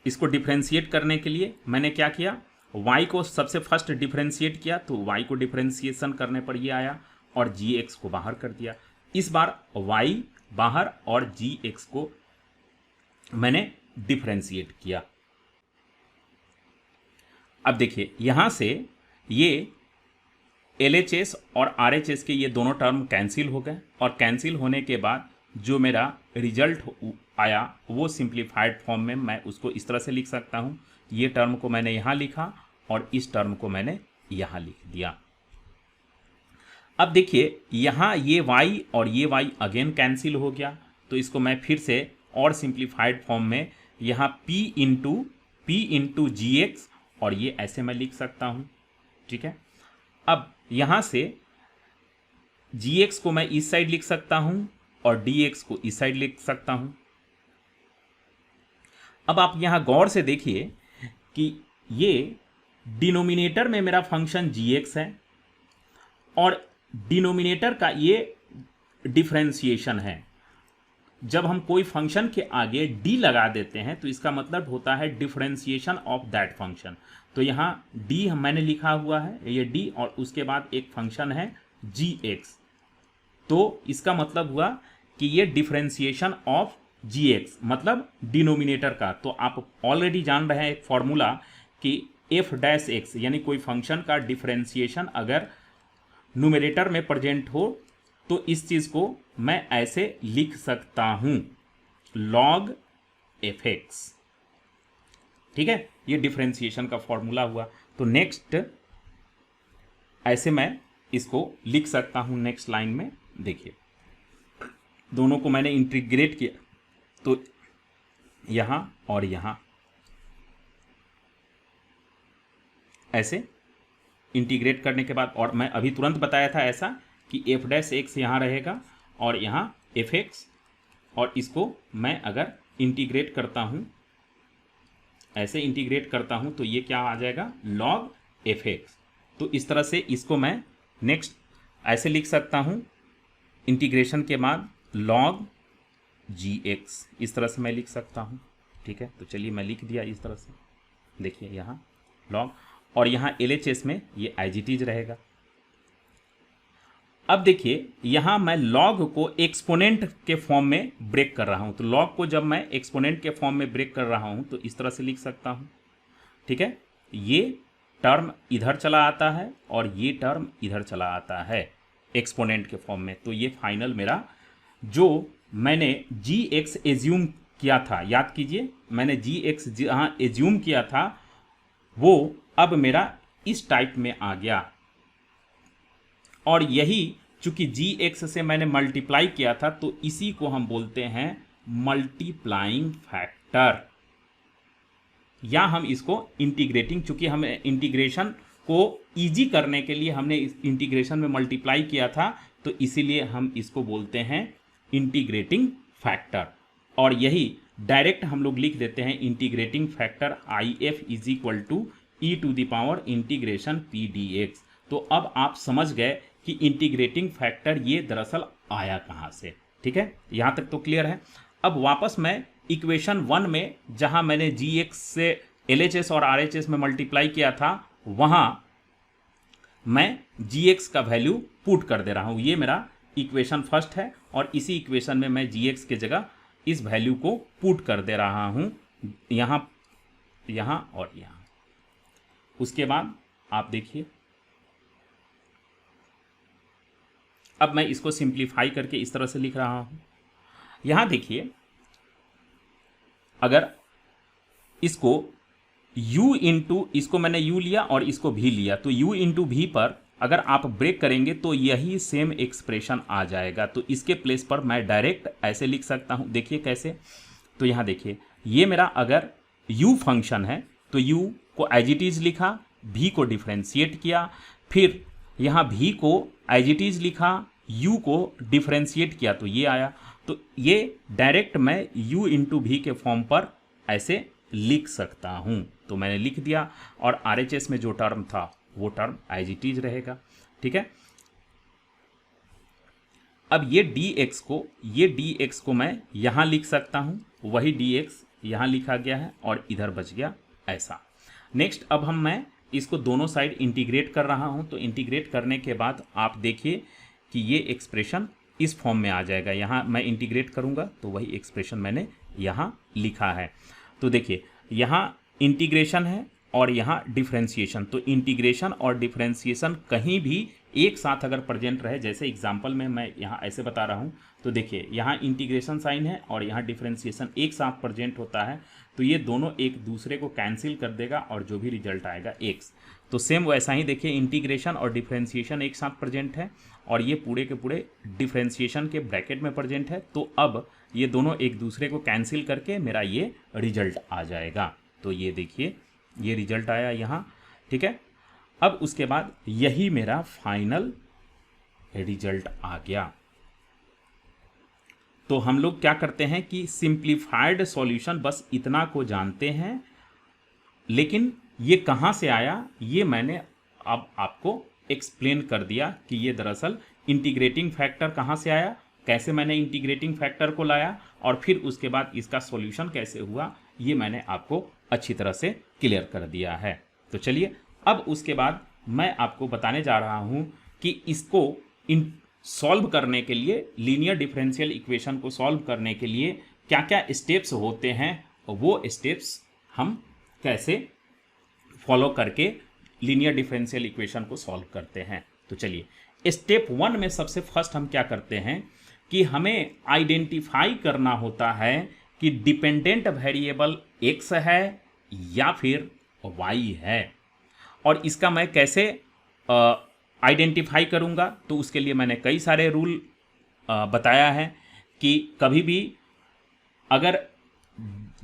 इसको डिफरेंशिएट करने के लिए मैंने क्या किया, y को सबसे फर्स्ट डिफरेंशिएट किया, तो y को डिफरेंशिएशन करने पर ये आया और gx को बाहर कर दिया। इस बार y बाहर और gx को मैंने डिफरेंशिएट किया। अब देखिए यहां से ये LHS और RHS के ये दोनों टर्म कैंसिल हो गए और कैंसिल होने के बाद जो मेरा रिजल्ट आया वो सिंप्लीफाइड फॉर्म में मैं उसको इस तरह से लिख सकता हूं। ये टर्म को मैंने यहां लिखा और इस टर्म को मैंने यहां लिख दिया। अब देखिए यहां ये y और ये y अगेन कैंसिल हो गया, तो इसको मैं फिर से और सिंप्लीफाइड फॉर्म में यहां p इंटू gx और ये ऐसे मैं लिख सकता हूं। ठीक है, अब यहां से gx को मैं इस साइड लिख सकता हूं और dx को इस साइड लिख सकता हूं। अब आप यहां गौर से देखिए कि ये डिनोमिनेटर में मेरा फंक्शन gx है और डिनोमिनेटर का ये डिफरेंशिएशन है। जब हम कोई फंक्शन के आगे d लगा देते हैं तो इसका मतलब होता है डिफरेंशिएशन ऑफ दैट फंक्शन। तो यहाँ d मैंने लिखा हुआ है, ये d और उसके बाद एक फंक्शन है gx, तो इसका मतलब हुआ कि ये डिफरेंशिएशन ऑफ gx मतलब डिनोमिनेटर का। तो आप ऑलरेडी जान रहे हैं एक फॉर्मूला कि f डैश x यानी कोई फंक्शन का डिफरेंशिएशन अगर न्यूमरेटर में प्रेजेंट हो तो इस चीज को मैं ऐसे लिख सकता हूं, log fx। ठीक है, ये डिफरेंशिएशन का फॉर्मूला हुआ। तो नेक्स्ट ऐसे मैं इसको लिख सकता हूं। नेक्स्ट लाइन में देखिए दोनों को मैंने इंटीग्रेट किया, तो यहां और यहां ऐसे इंटीग्रेट करने के बाद, और मैं अभी तुरंत बताया था ऐसा कि f डैश एक्स यहाँ रहेगा और यहाँ fx, और इसको मैं अगर इंटीग्रेट करता हूँ, ऐसे इंटीग्रेट करता हूँ तो ये क्या आ जाएगा, log fx। तो इस तरह से इसको मैं नेक्स्ट ऐसे लिख सकता हूँ, इंटीग्रेशन के बाद log gx, इस तरह से मैं लिख सकता हूँ। ठीक है, तो चलिए मैं लिख दिया इस तरह से। देखिए यहाँ log, और यहाँ LHS में ये एज इट इज रहेगा। अब देखिए यहाँ मैं log को एक्सपोनेंट के फॉर्म में ब्रेक कर रहा हूँ, तो log को जब मैं एक्सपोनेंट के फॉर्म में ब्रेक कर रहा हूँ तो इस तरह से लिख सकता हूँ। ठीक है, ये टर्म इधर चला आता है और ये टर्म इधर चला आता है एक्सपोनेंट के फॉर्म में। तो ये फाइनल मेरा जो मैंने gx एज्यूम किया था, याद कीजिए मैंने gx जहाँ एज्यूम किया था वो अब मेरा इस टाइप में आ गया, और यही चूंकि gx से मैंने मल्टीप्लाई किया था तो इसी को हम बोलते हैं मल्टीप्लाइंग फैक्टर, या हम इसको इंटीग्रेटिंग, चूंकि हमें इंटीग्रेशन को इजी करने के लिए हमने इस इंटीग्रेशन में मल्टीप्लाई किया था तो इसीलिए हम इसको बोलते हैं इंटीग्रेटिंग फैक्टर। और यही डायरेक्ट हम लोग लिख देते हैं integrating factor IF is equal to e to the power integration p dx। तो अब आप समझ गए कि इंटीग्रेटिंग फैक्टर ये दरअसल आया कहाँ से। ठीक है, यहाँ तक तो क्लियर है। अब वापस मैं इक्वेशन 1 में जहाँ मैंने gx से LHS और RHS में मल्टीप्लाई किया था वहाँ मैं gx का वैल्यू पुट कर दे रहा हूँ। ये मेरा इक्वेशन फर्स्ट है और इसी इक्वेशन में मैं gx के जगह इस वैल्यू को पुट कर दे रहा हूँ, यहाँ यहाँ और यहाँ। उसके बाद आप देखिए अब मैं इसको सिंप्लीफाई करके इस तरह से लिख रहा हूं। यहां देखिए अगर इसको u इंटू, इसको मैंने u लिया और इसको v लिया, तो u इंटू v पर अगर आप ब्रेक करेंगे तो यही सेम एक्सप्रेशन आ जाएगा। तो इसके प्लेस पर मैं डायरेक्ट ऐसे लिख सकता हूं। देखिए कैसे, तो यहां देखिए ये मेरा अगर u फंक्शन है तो u को एज इट इज लिखा, v को डिफरेंशिएट किया, फिर यहाँ v को एज इट इज लिखा, u को डिफरेंशिएट किया तो ये आया। तो ये डायरेक्ट मैं u इंटू v के फॉर्म पर ऐसे लिख सकता हूं। तो मैंने लिख दिया और RHS में जो टर्म था वो टर्म एज इट इज रहेगा। ठीक है, अब ये dx को मैं यहां लिख सकता हूं, वही dx यहां लिखा गया है और इधर बच गया ऐसा। नेक्स्ट, अब मैं इसको दोनों साइड इंटीग्रेट कर रहा हूं। तो इंटीग्रेट करने के बाद आप देखिए कि ये एक्सप्रेशन इस फॉर्म में आ जाएगा। यहाँ मैं इंटीग्रेट करूंगा तो वही एक्सप्रेशन मैंने यहाँ लिखा है। तो देखिए यहाँ इंटीग्रेशन है और यहाँ डिफरेंशिएशन। तो इंटीग्रेशन और डिफरेंशिएशन कहीं भी एक साथ अगर प्रेजेंट रहे, जैसे एग्जांपल में मैं यहाँ ऐसे बता रहा हूँ, तो देखिए यहाँ इंटीग्रेशन साइन है और यहाँ डिफरेंशिएशन एक साथ प्रेजेंट होता है, तो ये दोनों एक दूसरे को कैंसिल कर देगा और जो भी रिजल्ट आएगा x। तो सेम वैसा ही देखिए इंटीग्रेशन और डिफरेंशिएशन एक साथ प्रेजेंट है और ये पूरे के पूरे डिफरेंशिएशन के ब्रैकेट में प्रेजेंट है। तो अब ये दोनों एक दूसरे को कैंसिल करके मेरा ये रिजल्ट आ जाएगा। तो ये देखिए ये रिजल्ट आया यहाँ। ठीक है, अब उसके बाद यही मेरा फाइनल रिजल्ट आ गया। तो हम लोग क्या करते हैं कि सिंप्लीफाइड सॉल्यूशन बस इतना को जानते हैं, लेकिन ये कहाँ से आया ये मैंने अब आपको एक्सप्लेन कर दिया कि ये दरअसल इंटीग्रेटिंग फैक्टर कहाँ से आया, कैसे मैंने इंटीग्रेटिंग फैक्टर को लाया और फिर उसके बाद इसका सॉल्यूशन कैसे हुआ, ये मैंने आपको अच्छी तरह से क्लियर कर दिया है। तो चलिए अब उसके बाद मैं आपको बताने जा रहा हूँ कि इसको सॉल्व करने के लिए, लीनियर डिफरेंशियल इक्वेशन को सॉल्व करने के लिए क्या क्या स्टेप्स होते हैं, वो स्टेप्स हम कैसे फॉलो करके लीनियर डिफरेंशियल इक्वेशन को सॉल्व करते हैं। तो चलिए स्टेप 1 में सबसे फर्स्ट हम क्या करते हैं कि हमें आइडेंटिफाई करना होता है कि डिपेंडेंट वेरिएबल x है या फिर y है। और इसका मैं कैसे आइडेंटिफाई करूंगा, तो उसके लिए मैंने कई सारे रूल बताया है कि कभी भी अगर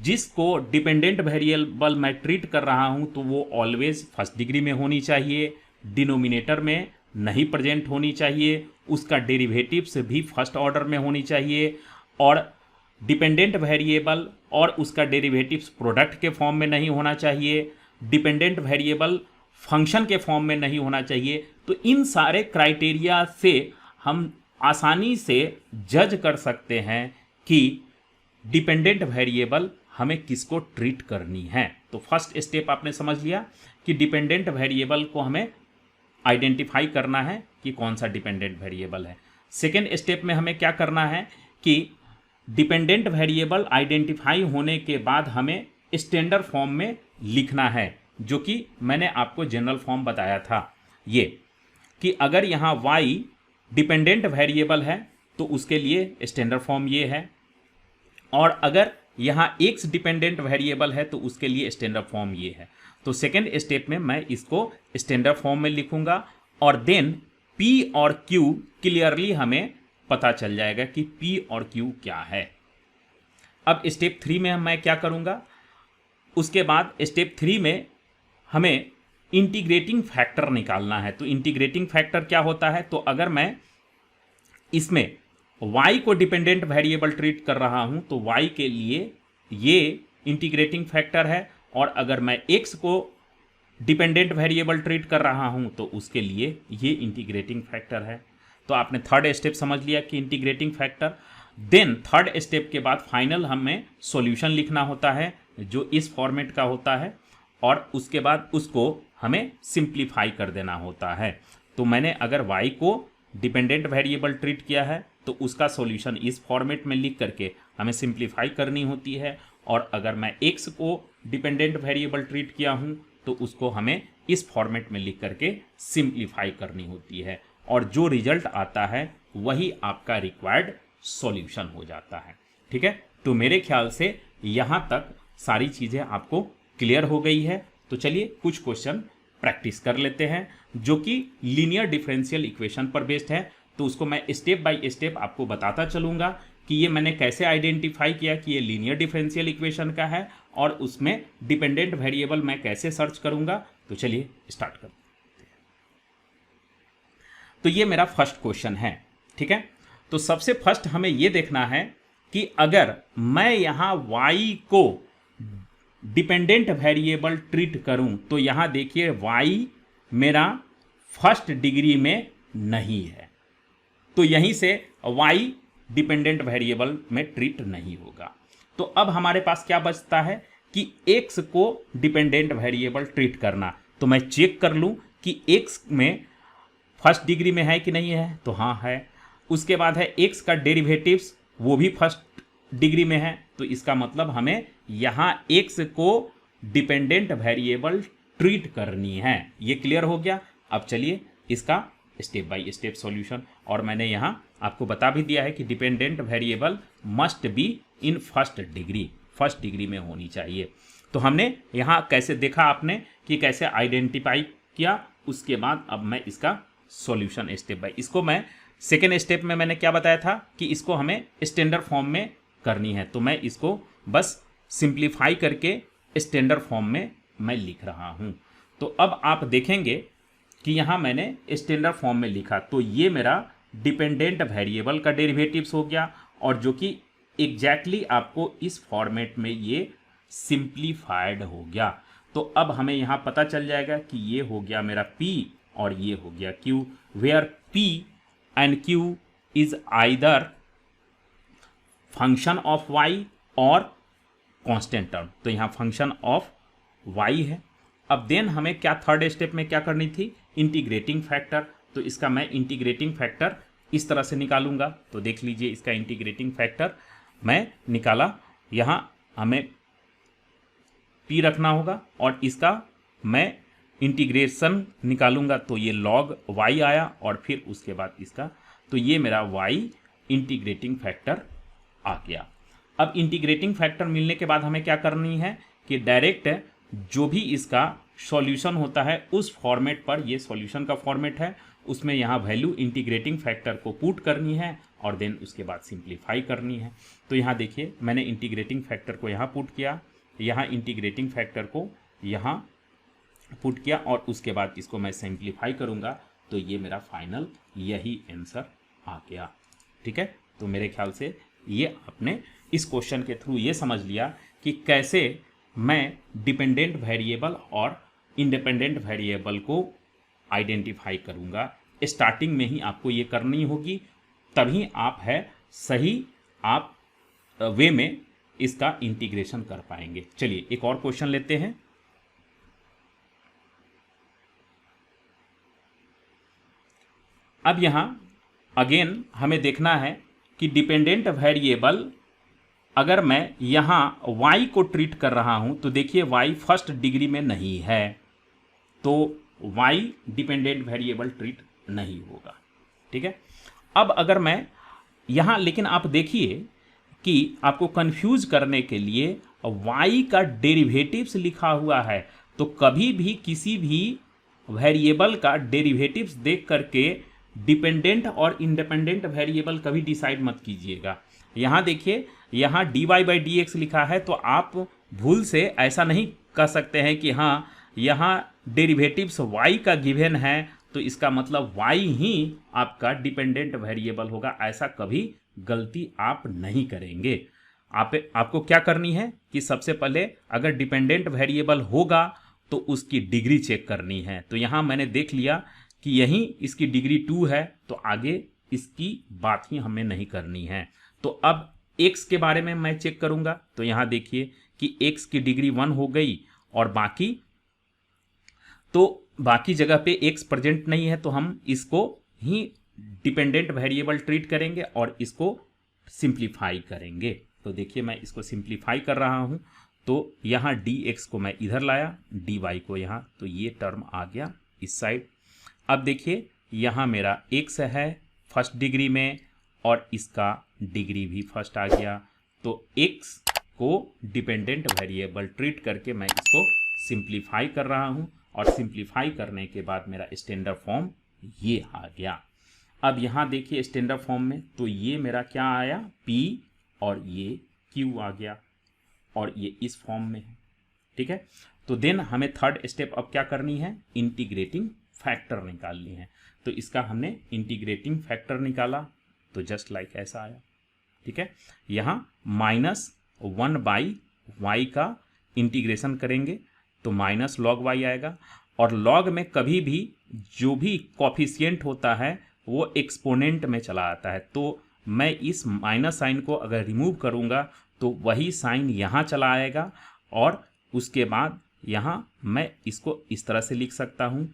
जिसको डिपेंडेंट वेरिएबल मैं ट्रीट कर रहा हूं तो वो ऑलवेज फर्स्ट डिग्री में होनी चाहिए, डिनोमिनेटर में नहीं प्रेजेंट होनी चाहिए, उसका डेरिवेटिव्स भी फर्स्ट ऑर्डर में होनी चाहिए और डिपेंडेंट वेरिएबल और उसका डेरिवेटिव्स प्रोडक्ट के फॉर्म में नहीं होना चाहिए, डिपेंडेंट वेरिएबल फंक्शन के फॉर्म में नहीं होना चाहिए। तो इन सारे क्राइटेरिया से हम आसानी से जज कर सकते हैं कि डिपेंडेंट वेरिएबल हमें किसको ट्रीट करनी है। तो फर्स्ट स्टेप आपने समझ लिया कि डिपेंडेंट वेरिएबल को हमें आइडेंटिफाई करना है कि कौन सा डिपेंडेंट वेरिएबल है। सेकेंड स्टेप में हमें क्या करना है कि डिपेंडेंट वेरिएबल आइडेंटिफाई होने के बाद हमें स्टैंडर्ड फॉर्म में लिखना है, जो कि मैंने आपको जनरल फॉर्म बताया था, ये कि अगर यहाँ y डिपेंडेंट वेरिएबल है तो उसके लिए स्टैंडर्ड फॉर्म ये है, और अगर यहाँ x डिपेंडेंट वेरिएबल है तो उसके लिए स्टैंडर्ड फॉर्म ये है। तो सेकेंड स्टेप में मैं इसको स्टैंडर्ड फॉर्म में लिखूंगा और देन p और q क्लियरली हमें पता चल जाएगा कि p और q क्या है। अब स्टेप 3 में मैं क्या करूंगा, उसके बाद स्टेप 3 में हमें इंटीग्रेटिंग फैक्टर निकालना है। तो इंटीग्रेटिंग फैक्टर क्या होता है, तो अगर मैं इसमें y को डिपेंडेंट वेरिएबल ट्रीट कर रहा हूं तो y के लिए ये इंटीग्रेटिंग फैक्टर है, और अगर मैं x को डिपेंडेंट वेरिएबल ट्रीट कर रहा हूं तो उसके लिए ये इंटीग्रेटिंग फैक्टर है। तो आपने थर्ड स्टेप समझ लिया कि integrating factor. Then third step के बाद फाइनल हमें सॉल्यूशन लिखना होता है जो इस फॉर्मेट का होता है, और उसके बाद उसको हमें सिंप्लीफाई कर देना होता है। तो मैंने अगर y को डिपेंडेंट वेरिएबल ट्रीट किया है तो उसका सॉल्यूशन इस फॉर्मेट में लिख करके हमें सिंप्लीफाई करनी होती है, और अगर मैं x को डिपेंडेंट वेरिएबल ट्रीट किया हूं तो उसको हमें इस फॉर्मेट में लिख करके सिंप्लीफाई करनी होती है, और जो रिजल्ट आता है वही आपका रिक्वायर्ड सॉल्यूशन हो जाता है। ठीक है, तो मेरे ख्याल से यहाँ तक सारी चीज़ें आपको क्लियर हो गई है। तो चलिए कुछ क्वेश्चन प्रैक्टिस कर लेते हैं जो कि लीनियर डिफरेंशियल इक्वेशन पर बेस्ड है। तो उसको मैं स्टेप बाय स्टेप आपको बताता चलूंगा कि ये मैंने कैसे आइडेंटिफाई किया कि ये लीनियर डिफरेंशियल इक्वेशन का है, और उसमें डिपेंडेंट वेरिएबल मैं कैसे सर्च करूंगा। तो चलिए स्टार्ट करते हैं। तो ये मेरा फर्स्ट क्वेश्चन है। ठीक है, तो सबसे फर्स्ट हमें ये देखना है कि अगर मैं यहाँ y को डिपेंडेंट वेरिएबल ट्रीट करूं तो यहां देखिए y मेरा फर्स्ट डिग्री में नहीं है, तो यहीं से y डिपेंडेंट वेरिएबल में ट्रीट नहीं होगा। तो अब हमारे पास क्या बचता है कि x को डिपेंडेंट वेरिएबल ट्रीट करना। तो मैं चेक कर लूं कि x में फर्स्ट डिग्री में है कि नहीं है, तो हाँ है। उसके बाद है x का डेरिवेटिव्स, वो भी फर्स्ट डिग्री में है, तो इसका मतलब हमें यहाँ x को डिपेंडेंट वेरिएबल ट्रीट करनी है। ये क्लियर हो गया। अब चलिए इसका स्टेप बाय स्टेप सॉल्यूशन, और मैंने यहाँ आपको बता भी दिया है कि dependent variable must be in first degree में होनी चाहिए। तो हमने यहाँ कैसे देखा आपने कि कैसे आइडेंटिफाई किया, उसके बाद अब मैं इसका सॉल्यूशन स्टेप बाय, इसको मैं सेकेंड स्टेप में मैंने क्या बताया था कि इसको हमें स्टैंडर्ड फॉर्म में करनी है, तो मैं इसको बस सिंप्लीफाई करके स्टैंडर्ड फॉर्म में मैं लिख रहा हूँ। तो अब आप देखेंगे कि यहाँ मैंने स्टैंडर्ड फॉर्म में लिखा, तो ये मेरा डिपेंडेंट वेरिएबल का डेरिवेटिव्स हो गया, और जो कि एग्जैक्टली आपको इस फॉर्मेट में ये सिंप्लीफाइड हो गया। तो अब हमें यहाँ पता चल जाएगा कि ये हो गया मेरा P और ये हो गया Q, where P and Q is either function of y और कांस्टेंट टर्म। तो यहाँ फंक्शन ऑफ y है। अब देन हमें क्या थर्ड स्टेप में क्या करनी थी, इंटीग्रेटिंग फैक्टर। तो इसका मैं इंटीग्रेटिंग फैक्टर इस तरह से निकालूंगा। तो देख लीजिए इसका इंटीग्रेटिंग फैक्टर मैं निकाला, यहाँ हमें p रखना होगा और इसका मैं इंटीग्रेशन निकालूंगा, तो ये log y आया और फिर उसके बाद इसका, तो ये मेरा y इंटीग्रेटिंग फैक्टर आ गया। अब इंटीग्रेटिंग फैक्टर मिलने के बाद हमें क्या करनी है कि डायरेक्ट जो भी इसका सॉल्यूशन होता है उस फॉर्मेट पर, ये सॉल्यूशन का फॉर्मेट है, उसमें यहाँ वैल्यू इंटीग्रेटिंग फैक्टर को पुट करनी है और देन उसके बाद सिंप्लीफाई करनी है। तो यहाँ देखिए मैंने इंटीग्रेटिंग फैक्टर को यहाँ पुट किया, यहाँ इंटीग्रेटिंग फैक्टर को यहाँ पुट किया और उसके बाद इसको मैं सिंप्लीफाई करूँगा, तो ये मेरा फाइनल यही आंसर आ गया। ठीक है, तो मेरे ख्याल से ये आपने इस क्वेश्चन के थ्रू ये समझ लिया कि कैसे मैं डिपेंडेंट वेरिएबल और इंडिपेंडेंट वेरिएबल को आइडेंटिफाई करूँगा। स्टार्टिंग में ही आपको ये करनी होगी, तभी आप है सही आप वे में इसका इंटीग्रेशन कर पाएंगे। चलिए एक और क्वेश्चन लेते हैं। अब यहाँ अगेन हमें देखना है कि डिपेंडेंट वेरिएबल अगर मैं यहाँ y को ट्रीट कर रहा हूँ, तो देखिए y फर्स्ट डिग्री में नहीं है, तो y डिपेंडेंट वेरिएबल ट्रीट नहीं होगा। ठीक है, अब अगर मैं यहाँ, लेकिन आप देखिए कि आपको कंफ्यूज करने के लिए y का डेरिवेटिव्स लिखा हुआ है, तो कभी भी किसी भी वेरिएबल का डेरिवेटिव्स देख करके डिपेंडेंट और इंडिपेंडेंट वेरिएबल कभी डिसाइड मत कीजिएगा। यहाँ देखिए यहाँ dy बाई डी एक्स लिखा है, तो आप भूल से ऐसा नहीं कर सकते हैं कि हाँ यहाँ डेरिवेटिव्स y का गिवन है तो इसका मतलब y ही आपका डिपेंडेंट वेरिएबल होगा, ऐसा कभी गलती आप नहीं करेंगे। आपको क्या करनी है कि सबसे पहले अगर डिपेंडेंट वेरिएबल होगा तो उसकी डिग्री चेक करनी है। तो यहाँ मैंने देख लिया कि यहीं इसकी डिग्री 2 है, तो आगे इसकी बात ही हमें नहीं करनी है। तो अब x के बारे में मैं चेक करूंगा, तो यहाँ देखिए कि x की डिग्री 1 हो गई और बाकी जगह पे x प्रेजेंट नहीं है, तो हम इसको ही डिपेंडेंट वेरिएबल ट्रीट करेंगे और इसको सिंप्लीफाई करेंगे। तो देखिए मैं इसको सिंप्लीफाई कर रहा हूँ, तो यहाँ dx को मैं इधर लाया, dy को यहाँ, तो ये टर्म आ गया इस साइड। अब देखिए यहाँ मेरा x है फर्स्ट डिग्री में और इसका डिग्री भी फर्स्ट आ गया, तो x को डिपेंडेंट वेरिएबल ट्रीट करके मैं इसको सिंप्लीफाई कर रहा हूँ और सिंप्लीफाई करने के बाद मेरा स्टैंडर्ड फॉर्म ये आ गया। अब यहाँ देखिए स्टैंडर्ड फॉर्म में, तो ये मेरा क्या आया p और ये q आ गया और ये इस फॉर्म में है। ठीक है, तो देन हमें थर्ड स्टेप अब क्या करनी है, इंटीग्रेटिंग फैक्टर निकालनी है। तो इसका हमने इंटीग्रेटिंग फैक्टर निकाला, तो जस्ट लाइक ऐसा आया। ठीक है, यहाँ -1 बाई y का इंटीग्रेशन करेंगे तो माइनस लॉग वाई आएगा। और लॉग में कभी भी जो भी कॉफिशिएंट होता है वो एक्सपोनेंट में चला आता है, तो मैं इस माइनस साइन को अगर रिमूव करूँगा तो वही साइन यहाँ चला आएगा, और उसके बाद यहाँ मैं इसको इस तरह से लिख सकता हूँ।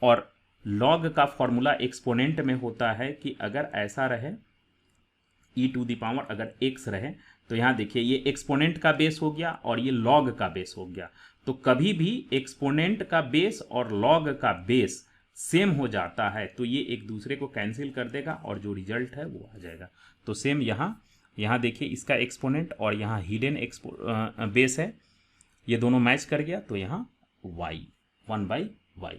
और लॉग का फॉर्मूला एक्सपोनेंट में होता है कि अगर ऐसा रहे e टू द पावर अगर x रहे, तो यहाँ देखिए ये एक्सपोनेंट का बेस हो गया और ये लॉग का बेस हो गया। तो कभी भी एक्सपोनेंट का बेस और लॉग का बेस सेम हो जाता है तो ये एक दूसरे को कैंसिल कर देगा और जो रिजल्ट है वो आ जाएगा। तो सेम यहाँ देखिए इसका एक्सपोनेंट और यहाँ हिडन बेस है, ये दोनों मैच कर गया तो यहाँ y 1/y।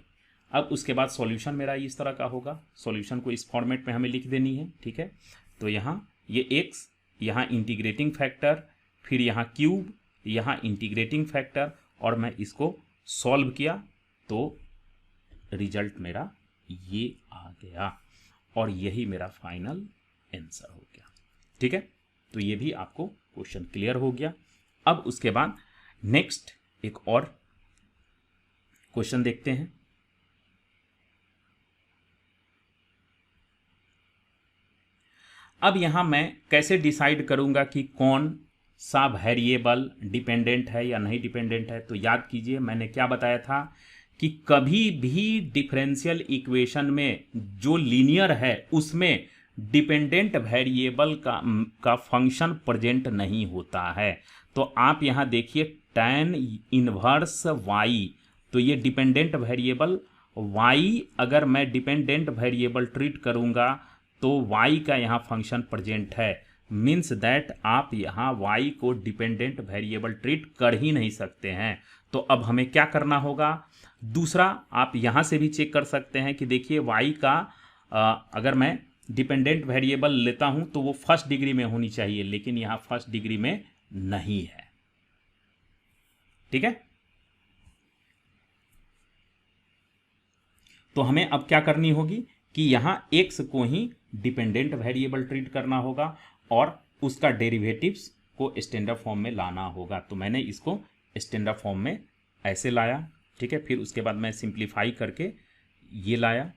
अब उसके बाद सॉल्यूशन मेरा इस तरह का होगा, सॉल्यूशन को इस फॉर्मेट में हमें लिख देनी है, ठीक है। तो यहाँ ये x, यहाँ इंटीग्रेटिंग फैक्टर, फिर यहाँ क्यूब, यहाँ इंटीग्रेटिंग फैक्टर, और मैं इसको सॉल्व किया तो रिजल्ट मेरा ये आ गया और यही मेरा फाइनल आंसर हो गया, ठीक है। तो ये भी आपको क्वेश्चन क्लियर हो गया। अब उसके बाद नेक्स्ट एक और क्वेश्चन देखते हैं। अब यहां मैं कैसे डिसाइड करूंगा कि कौन सा वेरिएबल डिपेंडेंट है या नहीं डिपेंडेंट है। तो याद कीजिए मैंने क्या बताया था कि कभी भी डिफरेंशियल इक्वेशन में जो लीनियर है उसमें डिपेंडेंट वेरिएबल का फंक्शन प्रेजेंट नहीं होता है। तो आप यहाँ देखिए tan इनवर्स y, तो ये डिपेंडेंट वेरिएबल y अगर मैं डिपेंडेंट वेरिएबल ट्रीट करूँगा तो y का यहाँ फंक्शन प्रेजेंट है, मीन्स दैट आप यहाँ y को डिपेंडेंट वेरिएबल ट्रीट कर ही नहीं सकते हैं। तो अब हमें क्या करना होगा, दूसरा आप यहाँ से भी चेक कर सकते हैं कि देखिए y का अगर मैं डिपेंडेंट वेरिएबल लेता हूँ तो वो फर्स्ट डिग्री में होनी चाहिए, लेकिन यहाँ फर्स्ट डिग्री में नहीं है, ठीक है। तो हमें अब क्या करनी होगी कि यहाँ x को ही डिपेंडेंट वेरिएबल ट्रीट करना होगा और उसका डेरिवेटिव्स को स्टैंडर्ड फॉर्म में लाना होगा। तो मैंने इसको स्टैंडर्ड फॉर्म में ऐसे लाया, ठीक है। फिर उसके बाद मैं सिंप्लीफाई करके ये लाया,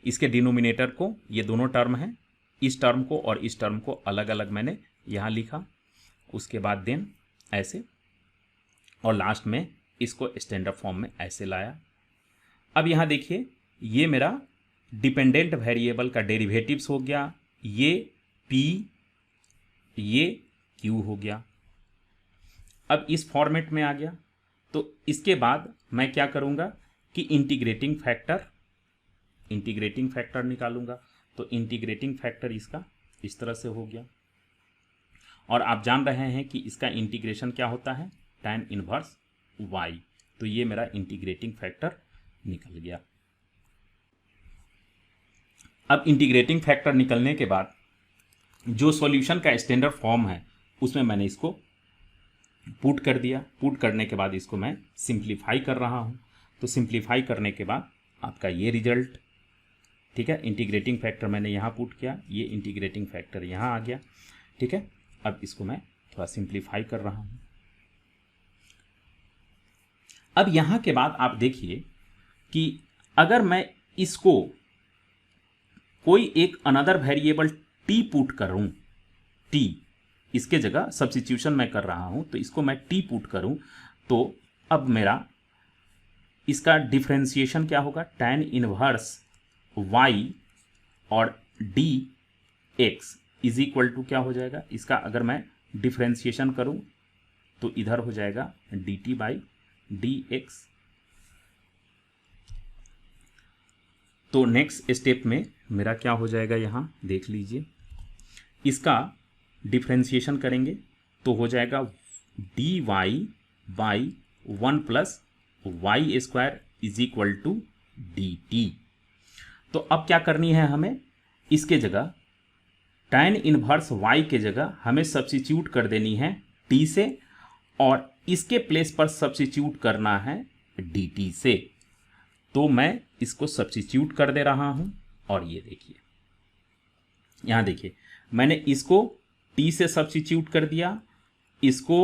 इसके डिनोमिनेटर को, ये दोनों टर्म हैं, इस टर्म को और इस टर्म को अलग अलग मैंने यहाँ लिखा, उसके बाद देन ऐसे, और लास्ट में इसको स्टैंडर्ड फॉर्म में ऐसे लाया। अब यहाँ देखिए ये मेरा डिपेंडेंट वेरिएबल का डेरिवेटिव्स हो गया, ये p, ये q हो गया। अब इस फॉर्मेट में आ गया। तो इसके बाद मैं क्या करूँगा कि इंटीग्रेटिंग फैक्टर निकालूंगा। तो इंटीग्रेटिंग फैक्टर इसका इस तरह से हो गया, और आप जान रहे हैं कि इसका इंटीग्रेशन क्या होता है, tan इनवर्स y। तो ये मेरा इंटीग्रेटिंग फैक्टर निकल गया। अब इंटीग्रेटिंग फैक्टर निकलने के बाद जो सॉल्यूशन का स्टैंडर्ड फॉर्म है उसमें मैंने इसको पुट कर दिया। पुट करने के बाद इसको मैं सिंप्लीफाई कर रहा हूँ। तो सिंप्लीफाई करने के बाद आपका ये रिजल्ट, ठीक है। इंटीग्रेटिंग फैक्टर मैंने यहाँ पुट किया, ये इंटीग्रेटिंग फैक्टर यहाँ आ गया, ठीक है। अब इसको मैं थोड़ा सिंप्लीफाई कर रहा हूँ। अब यहाँ के बाद आप देखिए कि अगर मैं इसको कोई एक अनदर वेरिएबल t पुट करूं, t इसके जगह सब्स्टिट्यूशन मैं कर रहा हूं, तो इसको मैं t पुट करूं तो अब मेरा इसका डिफरेंशिएशन क्या होगा, tan इनवर्स y और dx इज इक्वल टू क्या हो जाएगा, इसका अगर मैं डिफरेंशिएशन करूं तो इधर हो जाएगा dt बाई dx। तो नेक्स्ट स्टेप में मेरा क्या हो जाएगा, यहाँ देख लीजिए, इसका डिफरेंशिएशन करेंगे तो हो जाएगा dy by 1 plus y square is equal to dt। तो अब क्या करनी है हमें, इसके जगह tan इनवर्स y के जगह हमें सब्स्टिट्यूट कर देनी है t से, और इसके प्लेस पर सब्स्टिट्यूट करना है dt से। तो मैं इसको सब्स्टिट्यूट कर दे रहा हूं, और ये देखिए यहां देखिए मैंने इसको t से सब्स्टिट्यूट कर दिया, इसको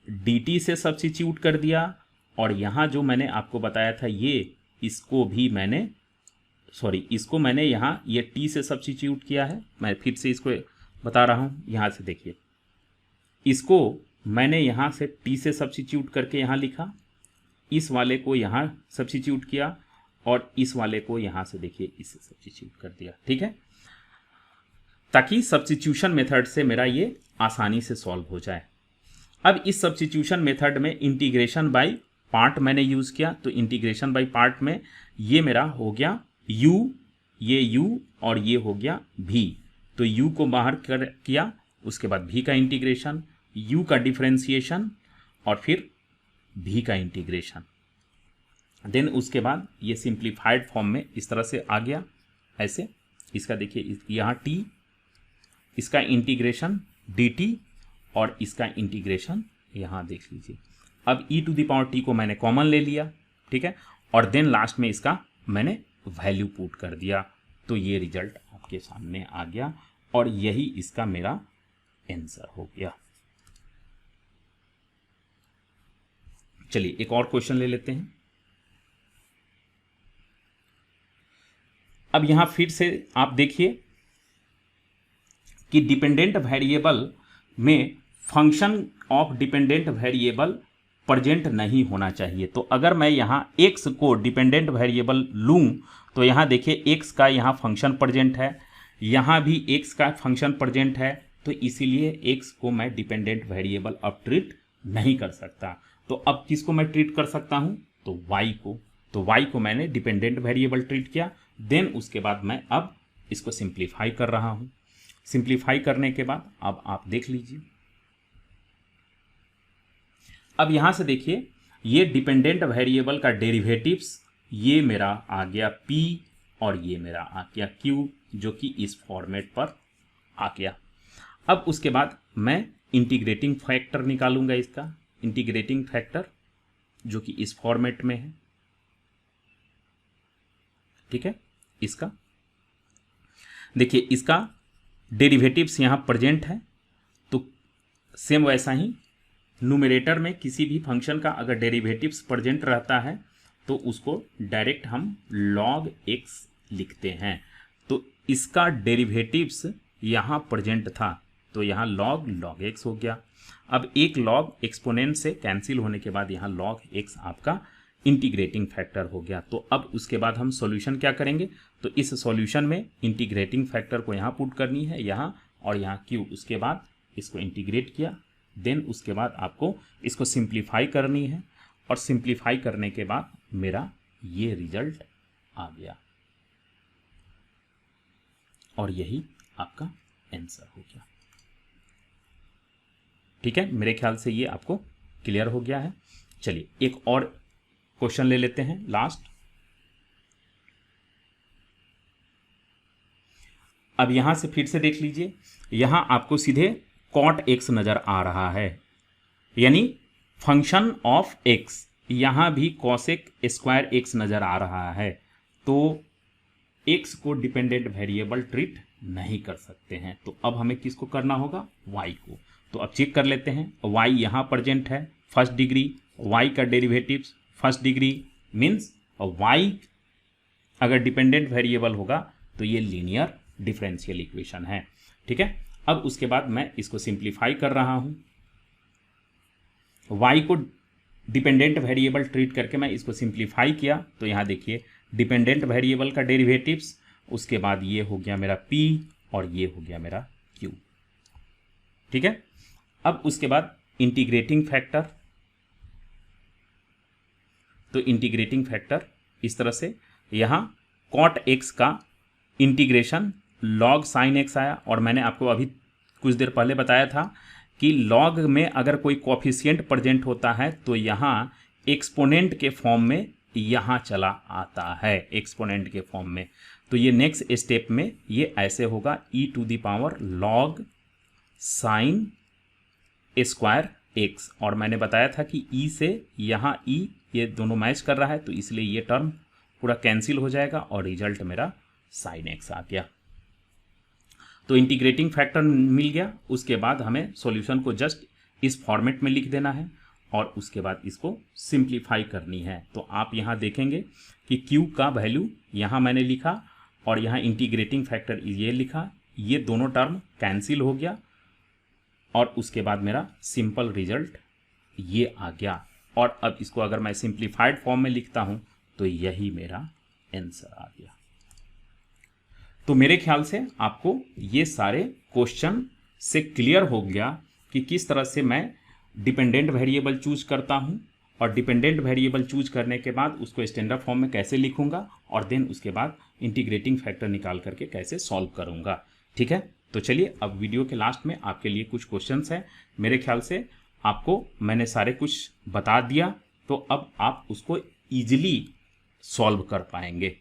dt से सब्स्टिट्यूट कर दिया, और यहाँ जो मैंने आपको बताया था इसको मैंने यहाँ ये t से सब्स्टिट्यूट किया है। मैं फिर से इसको बता रहा हूँ, यहाँ से देखिए, इसको मैंने यहाँ से t से सब्स्टिट्यूट करके यहाँ लिखा, इस वाले को यहाँ सब्स्टिट्यूट किया, और इस वाले को यहाँ से देखिए इससे सब्स्टिट्यूट कर दिया। ठीक है, ताकि सब्स्टिट्यूशन मेथड से मेरा ये आसानी से सॉल्व हो जाए। अब इस सब्स्टिट्यूशन मेथड में इंटीग्रेशन बाय पार्ट मैंने यूज़ किया, तो इंटीग्रेशन बाय पार्ट में ये मेरा हो गया u, ये u और ये हो गया v। तो u को बाहर किया, उसके बाद v का इंटीग्रेशन, u का डिफरेंशिएशन और फिर v का इंटीग्रेशन। देन उसके बाद ये सिंप्लीफाइड फॉर्म में इस तरह से आ गया ऐसे। इसका देखिए यहाँ t, इसका इंटीग्रेशन dt और इसका इंटीग्रेशन यहाँ देख लीजिए। अब e to the power t को मैंने कॉमन ले लिया, ठीक है, और देन लास्ट में इसका मैंने वैल्यू पुट कर दिया, तो ये रिजल्ट आपके सामने आ गया और यही इसका मेरा आंसर हो गया। चलिए एक और क्वेश्चन ले लेते हैं। अब यहां फिर से आप देखिए कि डिपेंडेंट वेरिएबल में function of dependent variable present नहीं होना चाहिए। तो अगर मैं यहाँ x को डिपेंडेंट वेरिएबल लूँ तो यहाँ देखिए x का यहाँ फंक्शन प्रेजेंट है, यहाँ भी x का फंक्शन प्रेजेंट है, तो इसीलिए x को मैं डिपेंडेंट वेरिएबल अब ट्रीट नहीं कर सकता। तो अब किसको मैं ट्रीट कर सकता हूँ? तो y को। तो y को मैंने डिपेंडेंट वेरिएबल ट्रीट किया। देन उसके बाद मैं अब इसको सिंप्लीफाई कर रहा हूँ। सिंप्लीफाई करने के बाद अब आप देख लीजिए, अब यहां से देखिए ये डिपेंडेंट वेरिएबल का डेरिवेटिव्स ये मेरा आ गया p और ये मेरा आ गया q, जो कि इस फॉर्मेट पर आ गया। अब उसके बाद मैं इंटीग्रेटिंग फैक्टर निकालूंगा, इसका इंटीग्रेटिंग फैक्टर जो कि इस फॉर्मेट में है, ठीक है। इसका देखिए इसका डेरिवेटिव्स यहां प्रेजेंट है, तो सेम वैसा ही न्यूमरेटर में किसी भी फंक्शन का अगर डेरिवेटिव्स प्रेजेंट रहता है तो उसको डायरेक्ट हम log x लिखते हैं। तो इसका डेरिवेटिव्स यहाँ प्रेजेंट था, तो यहाँ log x हो गया। अब एक log एक्सपोनेंट से कैंसिल होने के बाद यहाँ log x आपका इंटीग्रेटिंग फैक्टर हो गया। तो अब उसके बाद हम सॉल्यूशन क्या करेंगे? तो इस सॉल्यूशन में इंटीग्रेटिंग फैक्टर को यहाँ पुट करनी है, यहाँ और यहाँ q। उसके बाद इसको इंटीग्रेट किया, देन उसके बाद आपको इसको सिंप्लीफाई करनी है, और सिंप्लीफाई करने के बाद मेरा ये रिजल्ट आ गया और यही आपका आंसर हो गया। ठीक है, मेरे ख्याल से ये आपको क्लियर हो गया है। चलिए एक और क्वेश्चन ले लेते हैं लास्ट। अब यहां से फिर से देख लीजिए, यहां आपको सीधे cot x नजर आ रहा है, यानी फंक्शन ऑफ x। यहां भी cosec स्क्वायर x नजर आ रहा है, तो x को डिपेंडेंट वेरिएबल ट्रीट नहीं कर सकते हैं। तो अब हमें किसको करना होगा? y को। तो अब चेक कर लेते हैं, y यहां प्रेजेंट है फर्स्ट डिग्री, y का derivatives first degree, means y अगर डिपेंडेंट वेरिएबल होगा तो ये लीनियर डिफरेंशियल इक्वेशन है। ठीक है, अब उसके बाद मैं इसको सिंप्लीफाई कर रहा हूं। y को डिपेंडेंट वेरिएबल ट्रीट करके मैं इसको सिंप्लीफाई किया, तो यहां देखिए डिपेंडेंट वेरिएबल का डेरिवेटिव्स, उसके बाद ये हो गया मेरा p और ये हो गया मेरा q। ठीक है, अब उसके बाद इंटीग्रेटिंग फैक्टर, तो इंटीग्रेटिंग फैक्टर इस तरह से यहां cot x का इंटीग्रेशन log sin x आया, और मैंने आपको अभी कुछ देर पहले बताया था कि log में अगर कोई कोफिशिएंट प्रेजेंट होता है तो यहाँ एक्सपोनेंट के फॉर्म में यहाँ चला आता है, एक्सपोनेंट के फॉर्म में। तो ये नेक्स्ट स्टेप में ये ऐसे होगा e to the power log sin square x, और मैंने बताया था कि e से यहाँ e ये दोनों मैच कर रहा है, तो इसलिए ये टर्म पूरा कैंसिल हो जाएगा और रिजल्ट मेरा sin x आ गया। तो इंटीग्रेटिंग फैक्टर मिल गया, उसके बाद हमें सॉल्यूशन को जस्ट इस फॉर्मेट में लिख देना है और उसके बाद इसको सिंप्लीफाई करनी है। तो आप यहाँ देखेंगे कि Q का वैल्यू यहाँ मैंने लिखा और यहाँ इंटीग्रेटिंग फैक्टर ये लिखा, ये दोनों टर्म कैंसिल हो गया और उसके बाद मेरा सिंपल रिजल्ट ये आ गया। और अब इसको अगर मैं सिंप्लीफाइड फॉर्म में लिखता हूँ तो यही मेरा आंसर आ गया। तो मेरे ख्याल से आपको ये सारे क्वेश्चन से क्लियर हो गया कि किस तरह से मैं डिपेंडेंट वेरिएबल चूज करता हूँ और डिपेंडेंट वेरिएबल चूज करने के बाद उसको स्टैंडर्ड फॉर्म में कैसे लिखूंगा और देन उसके बाद इंटीग्रेटिंग फैक्टर निकाल करके कैसे सॉल्व करूंगा। ठीक है, तो चलिए अब वीडियो के लास्ट में आपके लिए कुछ क्वेश्चंस हैं। मेरे ख्याल से आपको मैंने सारे कुछ बता दिया, तो अब आप उसको ईजिली सॉल्व कर पाएंगे।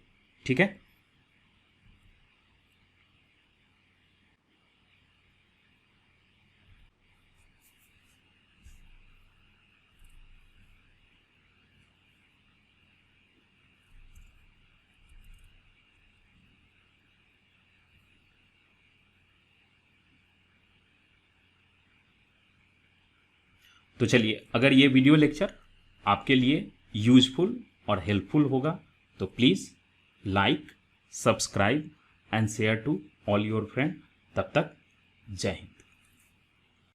ठीक है, तो चलिए अगर ये वीडियो लेक्चर आपके लिए यूजफुल और हेल्पफुल होगा तो please like, subscribe and share to all your friend. तब तक जय हिंद।